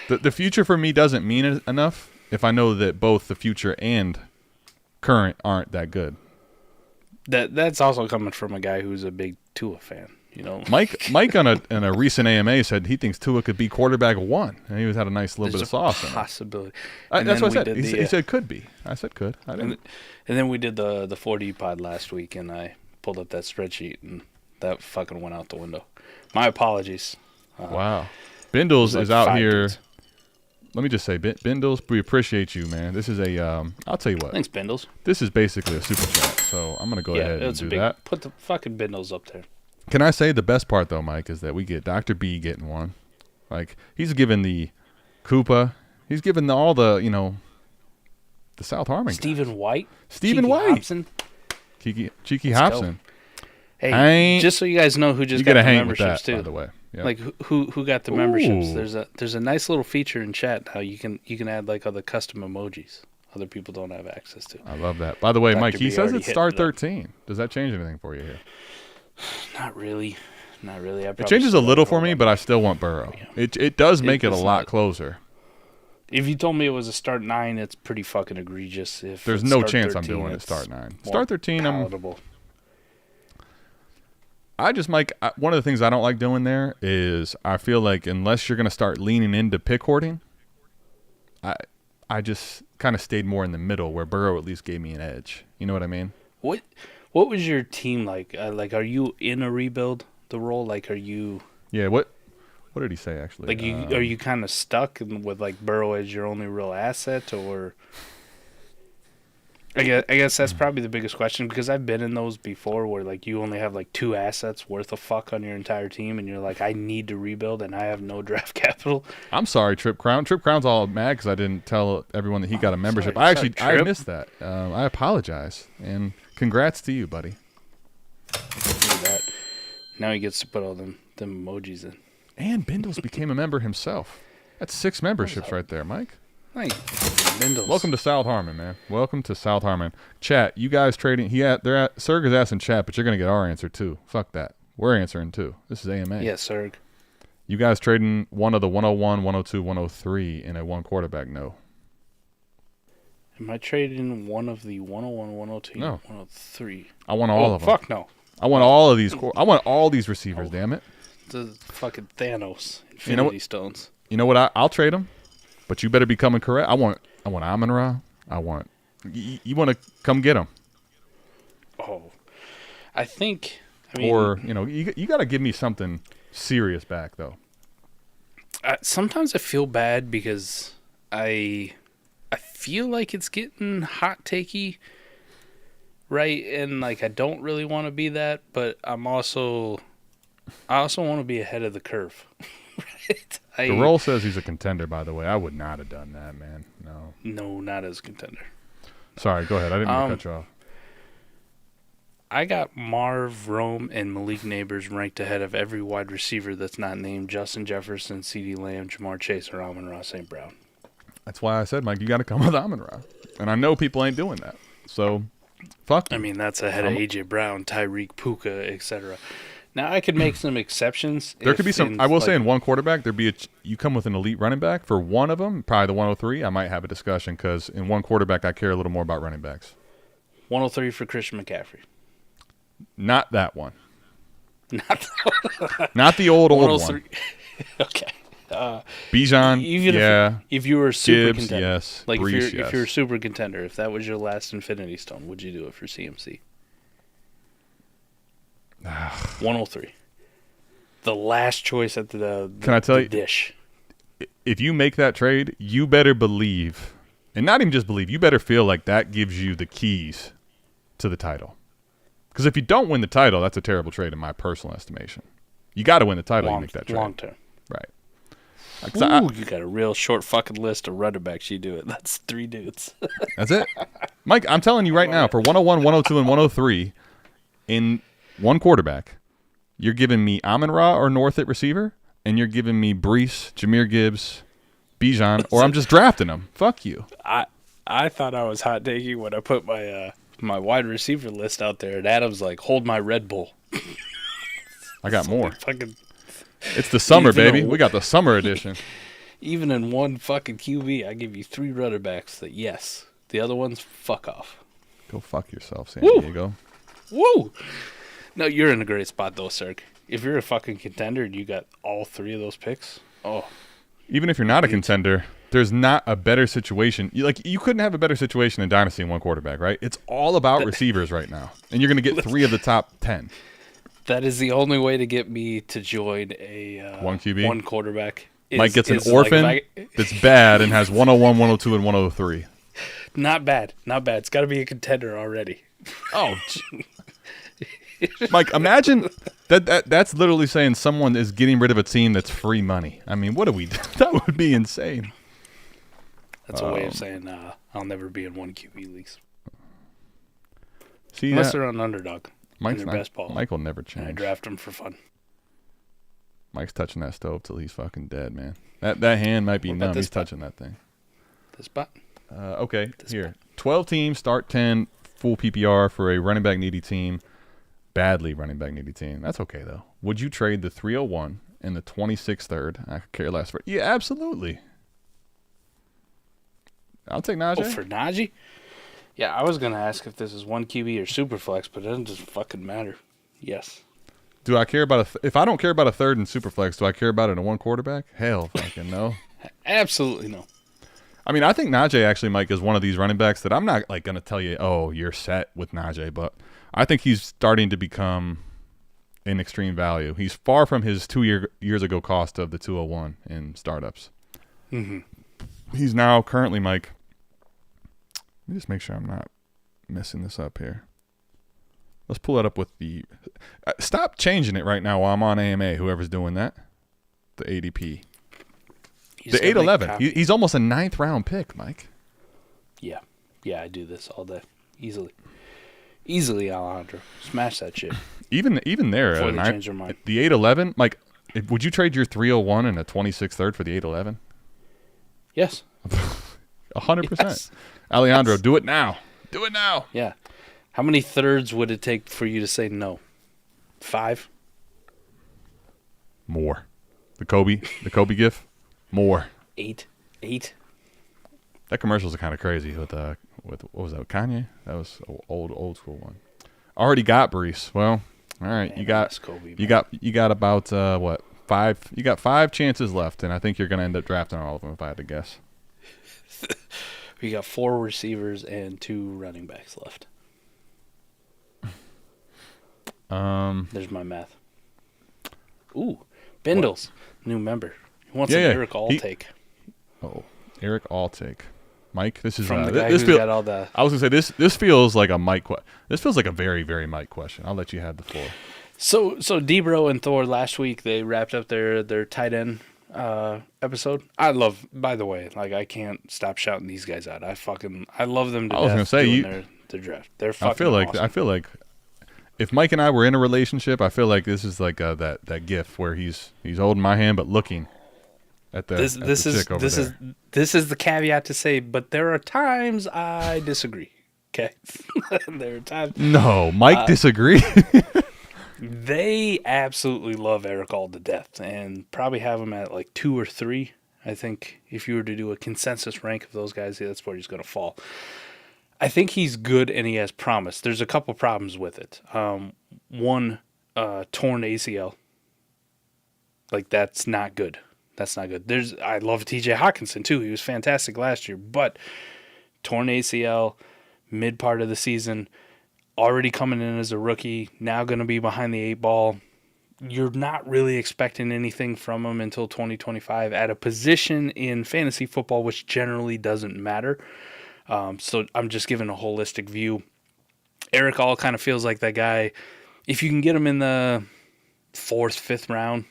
The future for me doesn't mean enough if I know that both the future and current aren't that good. That's also coming from a guy who's a big Tua fan. Mike on a recent AMA said he thinks Tua could be quarterback 1, and he had a nice little bit of sauce in it. Possibility. That's what I said. He said could be. I said could. I didn't. And then we did the 4D pod last week, and I pulled up that spreadsheet, and that fucking went out the window. My apologies. Wow. Bindles is out here. Dudes. Let me just say, Bindles, we appreciate you, man. This is I'll tell you what. Thanks, Bindles. This is basically a super chat, so I'm going to go ahead and do that. Put the fucking Bindles up there. Can I say the best part, though, Mike, is that we get Dr. B getting one. Like, he's given the Koopa. He's given all the, the South Harmon guys. Stephen White. Hobson. Cheeky Hobson. Hey, just so you guys know who just got the memberships, too. By the way. Yep. Like, who got the memberships. There's a nice little feature in chat how you can add, like, other custom emojis other people don't have access to. I love that. By the way, Dr. Mike, he says it's star 13. Up. Does that change anything for you here? Not really. It changes a little for me, but I still want Burrow. Yeah. It does make it a lot closer. If you told me it was a start 9, it's pretty fucking egregious. If there's no chance 13, I'm doing it start 9. Start 13, palatable. Mike, one of the things I don't like doing there is I feel like unless you're going to start leaning into pick hoarding, I just kind of stayed more in the middle where Burrow at least gave me an edge. You know what I mean? What was your team like? Are you in a rebuild? The role, are you? Yeah. What did he say actually? Are you kind of stuck with Burrow as your only real asset, or? I guess that's probably the biggest question because I've been in those before where you only have 2 assets worth of fuck on your entire team and you're like, I need to rebuild and I have no draft capital. I'm sorry, Trip Crown. Trip Crown's all mad because I didn't tell everyone that he got a membership. I missed that. I apologize and congrats to you, buddy. That. Now he gets to put all them emojis in. And Bindles became a member himself. That's 6 memberships right there, Mike. Thanks, Bindles. Welcome to South Harmon, man. Welcome to South Harmon. Chat, you guys trading. Serg is asking chat, but you're going to get our answer too. Fuck that. We're answering too. This is AMA. Yeah, Serg. You guys trading one of the 101, 102, 103 in a 1 quarterback? No. Am I trading one of the 101, 102, no. 103? I want all of them. Fuck no. I want all of these. I want all these receivers. Damn it. The fucking Thanos Infinity Stones. You know what? I'll trade them, but you better be coming correct. I want Amon-Ra. You want to come get them. Oh, I mean, or you got to give me something serious back though. Sometimes I feel bad because I feel like it's getting hot takey. Right, and I don't really want to be that, but I also want to be ahead of the curve. Right? The role says he's a contender, by the way. I would not have done that, man. No, not as a contender. Sorry, go ahead. I didn't mean to cut you off. I got Marv, Rome, and Malik Nabers ranked ahead of every wide receiver that's not named Justin Jefferson, CeeDee Lamb, Jamar Chase, or Amon-Ra St. Brown. That's why I said, Mike, you got to come with Amon-Ra. And I know people ain't doing that. So, fuck. I mean, that's ahead of A.J. Brown, Tyreek, Puka, etc. Now I could make some exceptions. There could be some. I will say in one quarterback, you come with an elite running back. For one of them, probably the 103, I might have a discussion because in one quarterback, I care a little more about running backs. 103 for Christian McCaffrey. Not that one. Not the old one. Okay. Bijan, even if you were a super Gibbs, contender, yes. like Brees, if you're a super contender, if that was your last Infinity Stone, would you do it for CMC? 103. The last choice at the Can I tell you, dish. If you make that trade, you better believe, and not even just believe, you better feel like that gives you the keys to the title. Because if you don't win the title, that's a terrible trade in my personal estimation. You got to win the title to make that trade. Long term. Right. Ooh, you got a real short fucking list of running backs. You do it. That's 3 dudes. That's it. Mike, I'm telling you right now, for 101, 102, and 103, in one quarterback, you're giving me Amon-Ra or North at receiver, and you're giving me Brees, Jahmyr Gibbs, Bijan, or I'm just drafting them. Fuck you. I thought I was hot taking when I put my wide receiver list out there, and Adam's like, hold my Red Bull. I got more. Fucking, it's the summer, baby. We got the summer edition. Even in one fucking QB, I give you 3 running backs that, yes. The other ones, fuck off. Go fuck yourself, San Diego. Woo! No, you're in a great spot, though, Sirk. If you're a fucking contender and you got all 3 of those picks, even if you're not a contender, there's not a better situation. You couldn't have a better situation in Dynasty in one quarterback, right? It's all about receivers right now, and you're going to get 3 of the top 10. That is the only way to get me to join a one QB, one quarterback. Mike gets an orphan that's bad and has 101, 102, and 103. Not bad. It's got to be a contender already. Oh, Mike, imagine that's literally saying someone is getting rid of a team that's free money. I mean, what do we do? That would be insane. That's a way of saying I'll never be in one QB leagues. See, unless they're on underdog. Mike's in their best ball. Mike will never change. And I draft them for fun. Mike's touching that stove till he's fucking dead, man. That hand might be numb. He's touching that thing. This button. Okay, here. 12 teams, start 10, full PPR for a running back needy team. Badly running back needy team. That's okay, though. Would you trade the 301 and the 26th third? I could care less for it. Yeah, absolutely. I'll take Najee. Oh, for Najee? Yeah, I was going to ask if this is one QB or super flex, but it doesn't just fucking matter. Yes. Do I care about if I don't care about a third in super flex, do I care about it in one quarterback? Hell fucking no. Absolutely no. I mean, I think Najee actually, Mike, is one of these running backs that I'm not like going to tell you, oh, you're set with Najee, but I think he's starting to become an extreme value. He's far from his 2 years ago cost of the 201 in startups. Mm-hmm. He's now currently, Mike. Let me just make sure I'm not messing this up here. Let's pull it up with the. Stop changing it right now while I'm on AMA. Whoever's doing that, the ADP. The 811. He's almost a 9th round pick, Mike. Yeah, I do this all day, easily, Alejandro. Smash that shit. Even there, before they change their mind. The 811, Mike. Would you trade your 301 and a 26th third for the 811? Yes. 100%. Yes. Alejandro, yes. Do it now. Do it now. Yeah. How many thirds would it take for you to say no? 5? More. The Kobe gif? More. 8? That commercials are kind of crazy with what was that, Kanye? That was an old school one. Already got Brees. Well, all right, man, you got about 5? You got 5 chances left, and I think you're going to end up drafting all of them if I had to guess. We got 4 receivers and 2 running backs left. There's my math. Ooh, Bindles, new member. He wants an Eric Alltake. Eric Alltake. Mike, this is from the guy who's got all the. I was gonna say this feels like a Mike. This feels like a very, very Mike question. I'll let you have the floor. So Debro and Thor last week they wrapped up their tight end episode. I love. By the way, like I can't stop shouting these guys out. I love them to death. I was gonna say their draft. They're fucking awesome. I feel like if Mike and I were in a relationship, I feel like this is like that gif where he's holding my hand but looking at the chick over there. This is the caveat to say, but there are times I disagree. Okay, there are times. No, Mike disagree. They absolutely love Eric All to death and probably have him at like 2 or 3. I think if you were to do a consensus rank of those guys, that's where he's going to fall. I think he's good and he has promise. There's a couple problems with it. One, torn ACL. Like, that's not good. That's not good. I love TJ Hawkinson, too. He was fantastic last year. But torn ACL, mid part of the season, already coming in as a rookie, now going to be behind the 8 ball. You're not really expecting anything from him until 2025 at a position in fantasy football which generally doesn't matter. So I'm just giving a holistic view. Eric All kind of feels like that guy. If you can get him in the 4th, 5th round,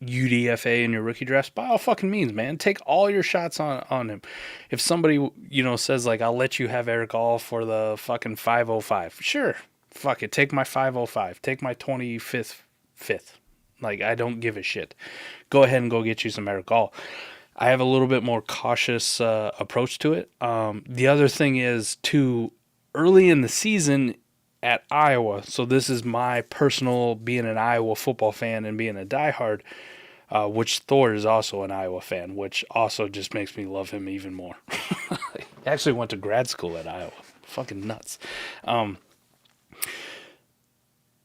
UDFA in your rookie drafts, by all fucking means, man. Take all your shots on him. If somebody, says, like, I'll let you have Eric All for the fucking 505, sure. Fuck it. Take my 505. Take my 25th. Like, I don't give a shit. Go ahead and go get you some Eric All. I have a little bit more cautious approach to it. The other thing is, too, early in the season at Iowa, so this is my personal being an Iowa football fan and being a diehard, which Thor is also an Iowa fan, which also just makes me love him even more. Actually went to grad school at Iowa. Fucking nuts.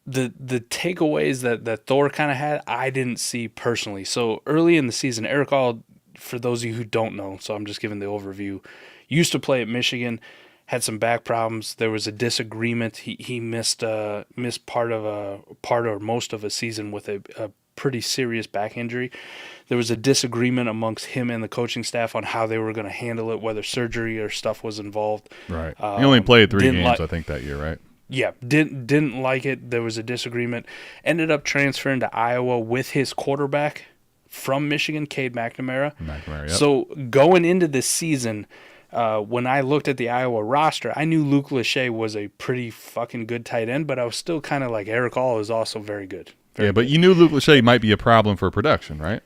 The takeaways that Thor kind of had, I didn't see personally. So early in the season, Eric All, for those of you who don't know, so I'm just giving the overview, used to play at Michigan, had some back problems. There was a disagreement. He missed part or most of a season with a pretty serious back injury. There was a disagreement amongst him and the coaching staff on how they were going to handle it, whether surgery or stuff was involved. Right. He only played 3 games, I think, that year, right? Yeah, didn't like it. There was a disagreement. Ended up transferring to Iowa with his quarterback from Michigan, Cade McNamara. Yep. So going into this season, when I looked at the Iowa roster, I knew Luke Lachey was a pretty fucking good tight end, but I was still kind of like, Eric All is also very good. But you knew Luke Lachey might be a problem for production, right?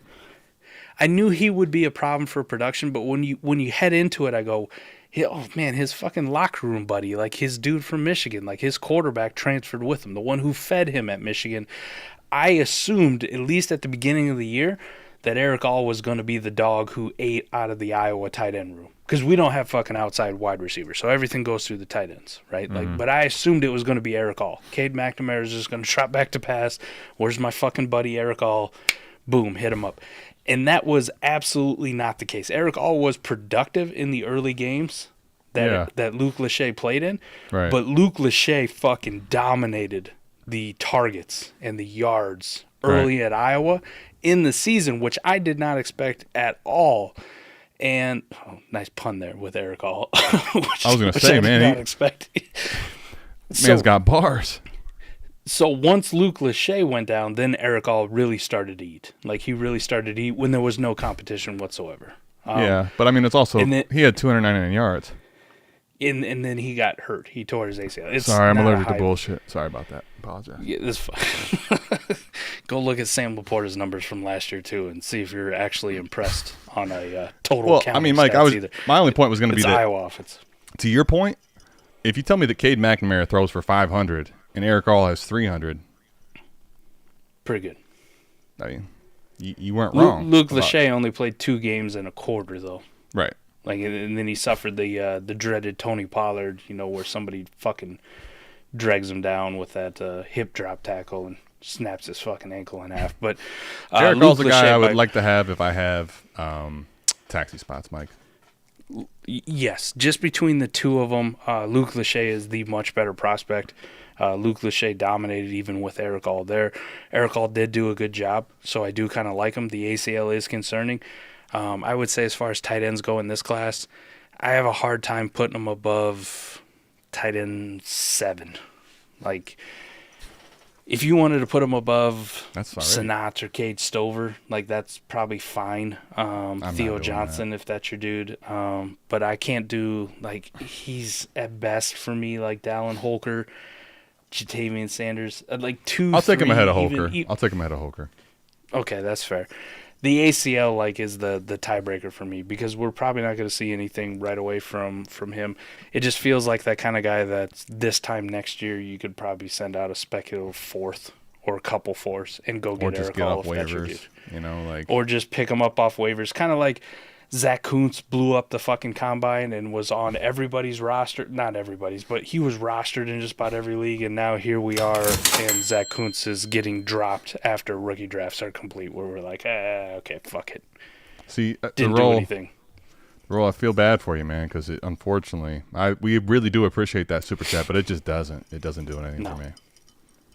I knew he would be a problem for production, but when you head into it, I go, oh man, his fucking locker room buddy, like his dude from Michigan, like his quarterback transferred with him, the one who fed him at Michigan. I assumed, at least at the beginning of the year, that Eric All was going to be the dog who ate out of the Iowa tight end room. Because we don't have fucking outside wide receivers, so everything goes through the tight ends, right? Mm-hmm. Like, but I assumed it was going to be Eric All. Cade McNamara is just going to drop back to pass. Where's my fucking buddy Eric All? Boom, hit him up. And that was absolutely not the case. Eric All was productive in the early games that Luke Lachey played in, right. But Luke Lachey fucking dominated the targets and the yards early at Iowa in the season, which I did not expect at all. And nice pun there with Eric All. I was going to say, man, I did not expect. Man's got bars. So once Luke Lachey went down, then Eric All really started to eat. Like, he really started to eat when there was no competition whatsoever. But I mean, it's also he had 299 yards. And then he got hurt. He tore his ACL. Sorry, I'm allergic to bullshit. Sorry about that. Apologize. Yeah, this go look at Sam Laporta's numbers from last year too, and see if you're actually impressed on a total. Well, I mean, Mike, my only point was going to be that Iowa offense. To your point, if you tell me that Cade McNamara throws for 500 and Eric All has 300, pretty good. I mean, you weren't wrong. Luke Lachey only played 2 games and a quarter, though. Right. Like, and then he suffered the dreaded Tony Pollard, where somebody fucking drags him down with that hip drop tackle and snaps his fucking ankle in half. But Eric All's a guy I would like to have if I have taxi spots, Mike. Yes, just between the two of them, Luke Lachey is the much better prospect. Luke Lachey dominated even with Eric All there. Eric All did do a good job, so I do kind of like him. The ACL is concerning. I would say as far as tight ends go in this class, I have a hard time putting them above tight end 7. Like, if you wanted to put them above Sanat or Cade Stover, like, that's probably fine. Theo Johnson, if that's your dude. But I can't do, like, he's at best for me like Dallin Holker, Jatavian Sanders. Like, 2, I'll take him ahead of Holker. I'll take him ahead of Holker. Okay, that's fair. The ACL, like, is the tiebreaker for me because we're probably not going to see anything right away from him. It just feels like that kind of guy that this time next year you could probably send out a speculative 4th or a couple 4s and go get Eric Hall if that's your dude. Or just pick him up off waivers. Kind of like Zach Kuntz blew up the fucking combine and was on everybody's roster. Not everybody's, but he was rostered in just about every league. And now here we are, and Zach Kuntz is getting dropped after rookie drafts are complete, where we're like, okay, fuck it. See, didn't do anything. Roll, I feel bad for you, man, because unfortunately, we really do appreciate that super chat, but it just doesn't. It doesn't do anything for me.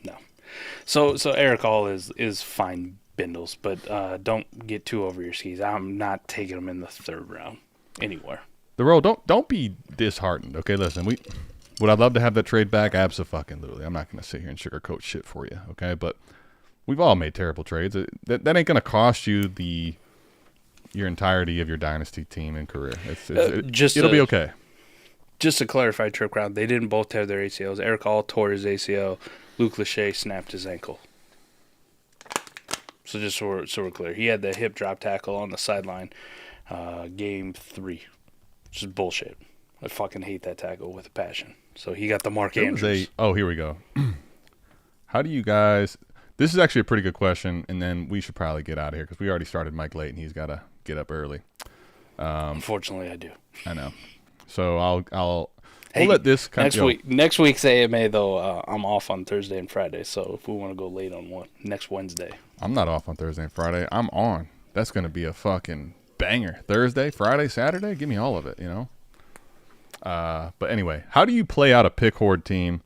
No. So Eric Hall is fine. Bindles, but don't get too over your skis. I'm not taking him in the 3rd round anywhere. The roll, don't be disheartened. Okay, listen, would I love to have that trade back? Absolutely. I'm not going to sit here and sugarcoat shit for you. Okay, but we've all made terrible trades. That ain't going to cost you your entirety of your dynasty team and career. It'll be okay. Just to clarify, Trip Round, they didn't both tear their ACLs. Eric Hall tore his ACL. Luke Lachey snapped his ankle. So just so we're clear, he had the hip drop tackle on the sideline, game 3, which is bullshit. I fucking hate that tackle with a passion. So he got the Mark Andrews. Here we go. How do you guys? This is actually a pretty good question, and then we should probably get out of here because we already started Mike late, and he's got to get up early. Unfortunately, I do. I know. So we'll let this kind next week's AMA though. I'm off on Thursday and Friday, so if we want to go late on next Wednesday. I'm not off on Thursday and Friday. I'm on. That's going to be a fucking banger. Thursday, Friday, Saturday, give me all of it, But anyway, how do you play out a pick horde team,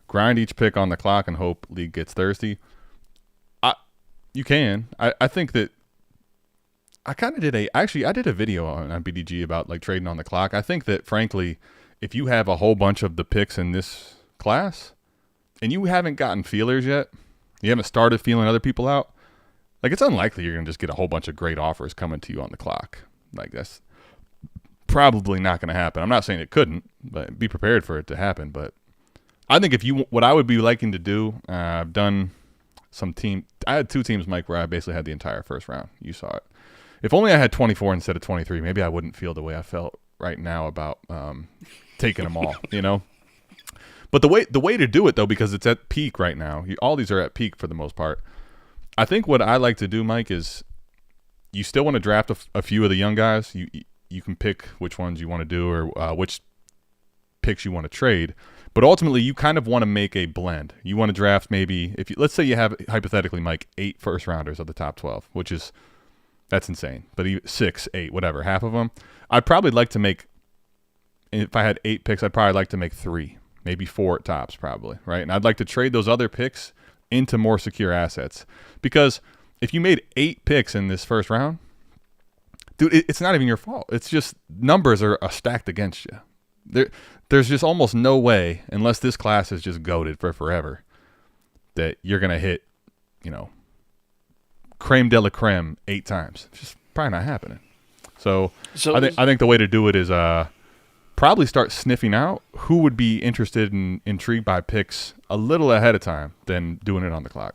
grind each pick on the clock, and hope league gets thirsty? You can. I think that I kind of did I did a video on BDG about like trading on the clock. I think that, frankly, if you have a whole bunch of the picks in this class and you haven't gotten feelers yet, you haven't started feeling other people out, like it's unlikely you're going to just get a whole bunch of great offers coming to you on the clock. Like that's probably not going to happen. I'm not saying it couldn't, but be prepared for it to happen. But I think what I would be liking to do, I've done I had 2 teams, Mike, where I basically had the entire first round. You saw it. If only I had 24 instead of 23, maybe I wouldn't feel the way I felt right now about taking them all, But the way to do it, though, because it's at peak right now, all these are at peak for the most part. I think what I like to do, Mike, is you still want to draft a few of the young guys. You can pick which ones you want to do or which picks you want to trade. But ultimately, you kind of want to make a blend. You want to draft maybe, let's say you have, hypothetically, Mike, 8 first-rounders of the top 12, that's insane. But 6, 8, whatever, half of them. I'd probably like to make, if I had 8 picks, I'd probably like to make 3, maybe 4 at tops probably, right? And I'd like to trade those other picks into more secure assets. Because if you made 8 picks in this first round, dude, it's not even your fault. It's just numbers are stacked against you. There's just almost no way, unless this class is just goated for forever, that you're going to hit, creme de la creme 8 times. It's just probably not happening. So I think the way to do it is probably start sniffing out who would be interested and intrigued by picks a little ahead of time than doing it on the clock.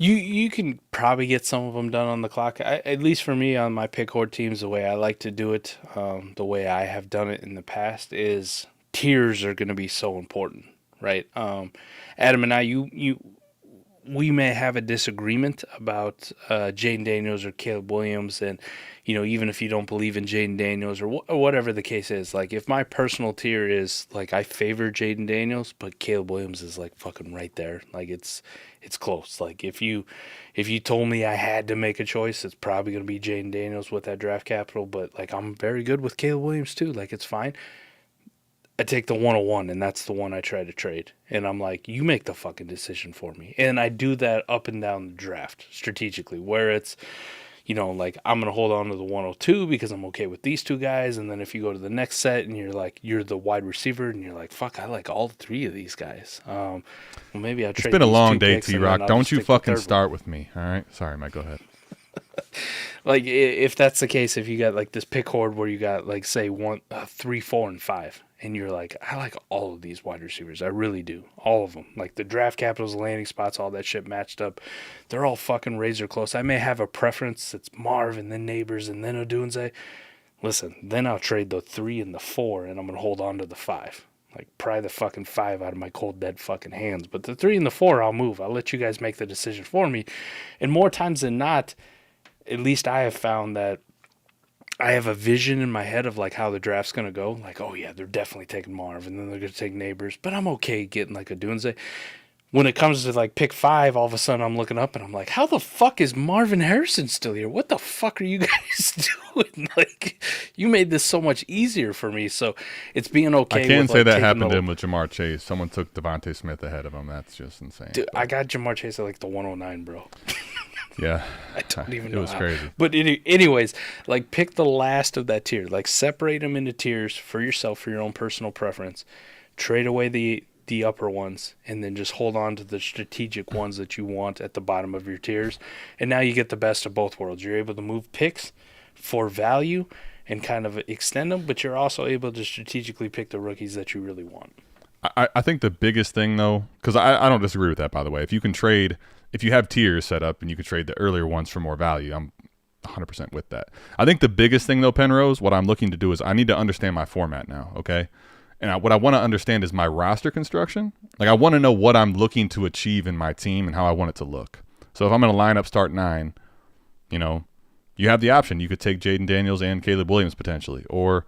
You can probably get some of them done on the clock. At least for me on my pick horde teams, the way I like to do it, the way I have done it in the past, is tiers are going to be so important, right? Adam and I, we may have a disagreement about Jaden Daniels or Caleb Williams, and even if you don't believe in Jaden Daniels or whatever the case is, like if my personal tier is like I favor Jaden Daniels, but Caleb Williams is like fucking right there, like it's close. Like if you told me I had to make a choice, it's probably gonna be Jaden Daniels with that draft capital, but like I'm very good with Caleb Williams too, like it's fine. I take the 101, and that's the one I try to trade. And I'm like, you make the fucking decision for me. And I do that up and down the draft strategically, where it's, like I'm going to hold on to the 102 because I'm okay with these 2 guys. And then if you go to the next set and you're the wide receiver and you're like, fuck, I like all 3 of these guys. Well, maybe I'll trade. It's been a long day, T-Rock. Don't you fucking start with me. All right. Sorry, Mike. Go ahead. Like if that's the case, if you got like this pick horde where you got like say 1, 3, 4, and 5. And you're like, I like all of these wide receivers. I really do. All of them. Like the draft capitals, landing spots, all that shit matched up. They're all fucking razor close. I may have a preference. It's Marvin, then Nabers, and then Odunze. Listen, then I'll trade the 3 and the 4, and I'm going to hold on to the 5. Like, pry the fucking 5 out of my cold, dead fucking hands. But the 3 and the 4, I'll move. I'll let you guys make the decision for me. And more times than not, at least I have found that I have a vision in my head of, like, how the draft's going to go. Like, oh, yeah, they're definitely taking Marvin, and then they're going to take Nabers. But I'm okay getting, like, Odunze. When it comes to, like, pick 5, all of a sudden I'm looking up and I'm like, how the fuck is Marvin Harrison still here? What the fuck are you guys doing? Like, you made this so much easier for me. So it's being okay. I can with, say like, that taking happened to him with Jamar Chase. Someone took Devontae Smith ahead of him. That's just insane. Dude, I got Jamar Chase at, like, the 109, bro. Yeah. I don't even know. It was crazy. But anyways, like, pick the last of that tier. Like, separate them into tiers for yourself, for your own personal preference. Trade away the upper ones, and then just hold on to the strategic ones that you want at the bottom of your tiers. And now you get the best of both worlds. You're able to move picks for value and kind of extend them, but you're also able to strategically pick the rookies that you really want. I think the biggest thing, though, because I don't disagree with that, by the way. If you can trade, if you have tiers set up and you can trade the earlier ones for more value, I'm 100% with that. I think the biggest thing, though, Penrose, what I'm looking to do is I need to understand my format now, okay? And what I want to understand is my roster construction. Like, I want to know what I'm looking to achieve in my team and how I want it to look. So if I'm going to line up start 9, you know, you have the option. You could take Jaden Daniels and Caleb Williams potentially. Or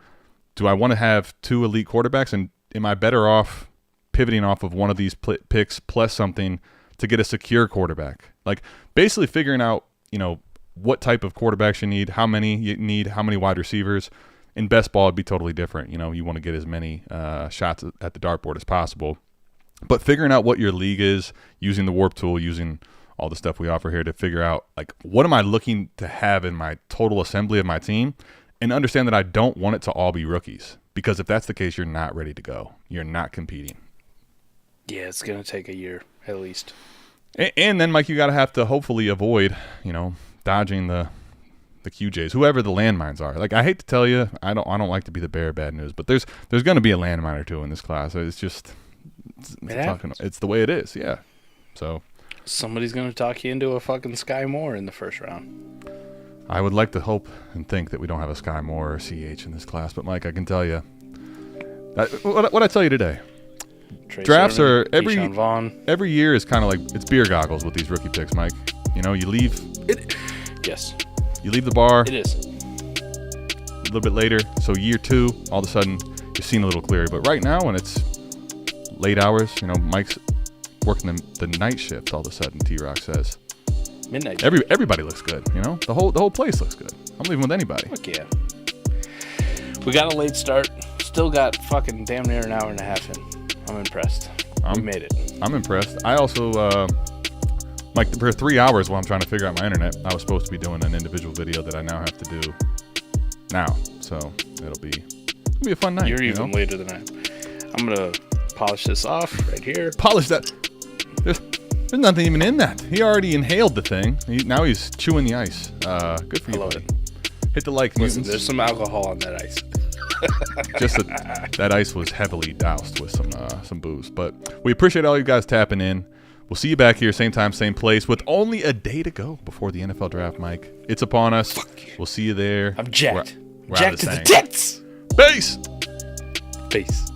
do I want to have 2 elite quarterbacks, and am I better off pivoting off of one of these picks plus something to get a secure quarterback? Like, basically figuring out, you know, what type of quarterbacks you need, how many you need, how many wide receivers. In best ball, it'd be totally different. You know, you want to get as many shots at the dartboard as possible. But figuring out what your league is, using the warp tool, using all the stuff we offer here to figure out, like, what am I looking to have in my total assembly of my team, and understand that I don't want it to all be rookies. Because if that's the case, you're not ready to go. You're not competing. Yeah, it's going to take a year at least. And then, Mike, you got to have to hopefully avoid, you know, dodging the QJs, whoever the landmines are. Like, I hate to tell you, I don't like to be the bearer of bad news, but there's going to be a landmine or 2 in this class. It's just it's the way it is. Yeah. So somebody's going to talk you into a fucking Sky Moore in the first round. I would like to hope and think that we don't have a Sky Moore or CH in this class, but Mike, I can tell you what I tell you today. Trey Drafts Sermon, are Deshaun every year is kind of like it's beer goggles with these rookie picks, Mike. You know, you leave. Yes. You leave the bar. It is. A little bit later, so year 2, all of a sudden you're seeing a little clearer. But right now, when it's late hours, you know, Mike's working the night shift. All of a sudden, T-Rock says, Midnight. Everybody looks good. You know, the whole place looks good. I'm leaving with anybody. Fuck yeah. We got a late start. Still got fucking damn near an hour and a half in. I'm impressed. We made it. I'm impressed. I also. Like, for 3 hours while I'm trying to figure out my internet, I was supposed to be doing an individual video that I now have to do now. So it'll be a fun night. You're even later than I am. I'm going to polish this off right here. Polish that. There's nothing even in that. He already inhaled the thing. Now he's chewing the ice. Good for you, buddy. Hit the like, Listen, mutants. there's some alcohol on that ice. Just that ice was heavily doused with some booze. But we appreciate all you guys tapping in. We'll see you back here, same time, same place, with only a day to go before the NFL draft, Mike. It's upon us. We'll see you there. I'm jacked. We're Jacked to the tank. tits. Peace. Peace.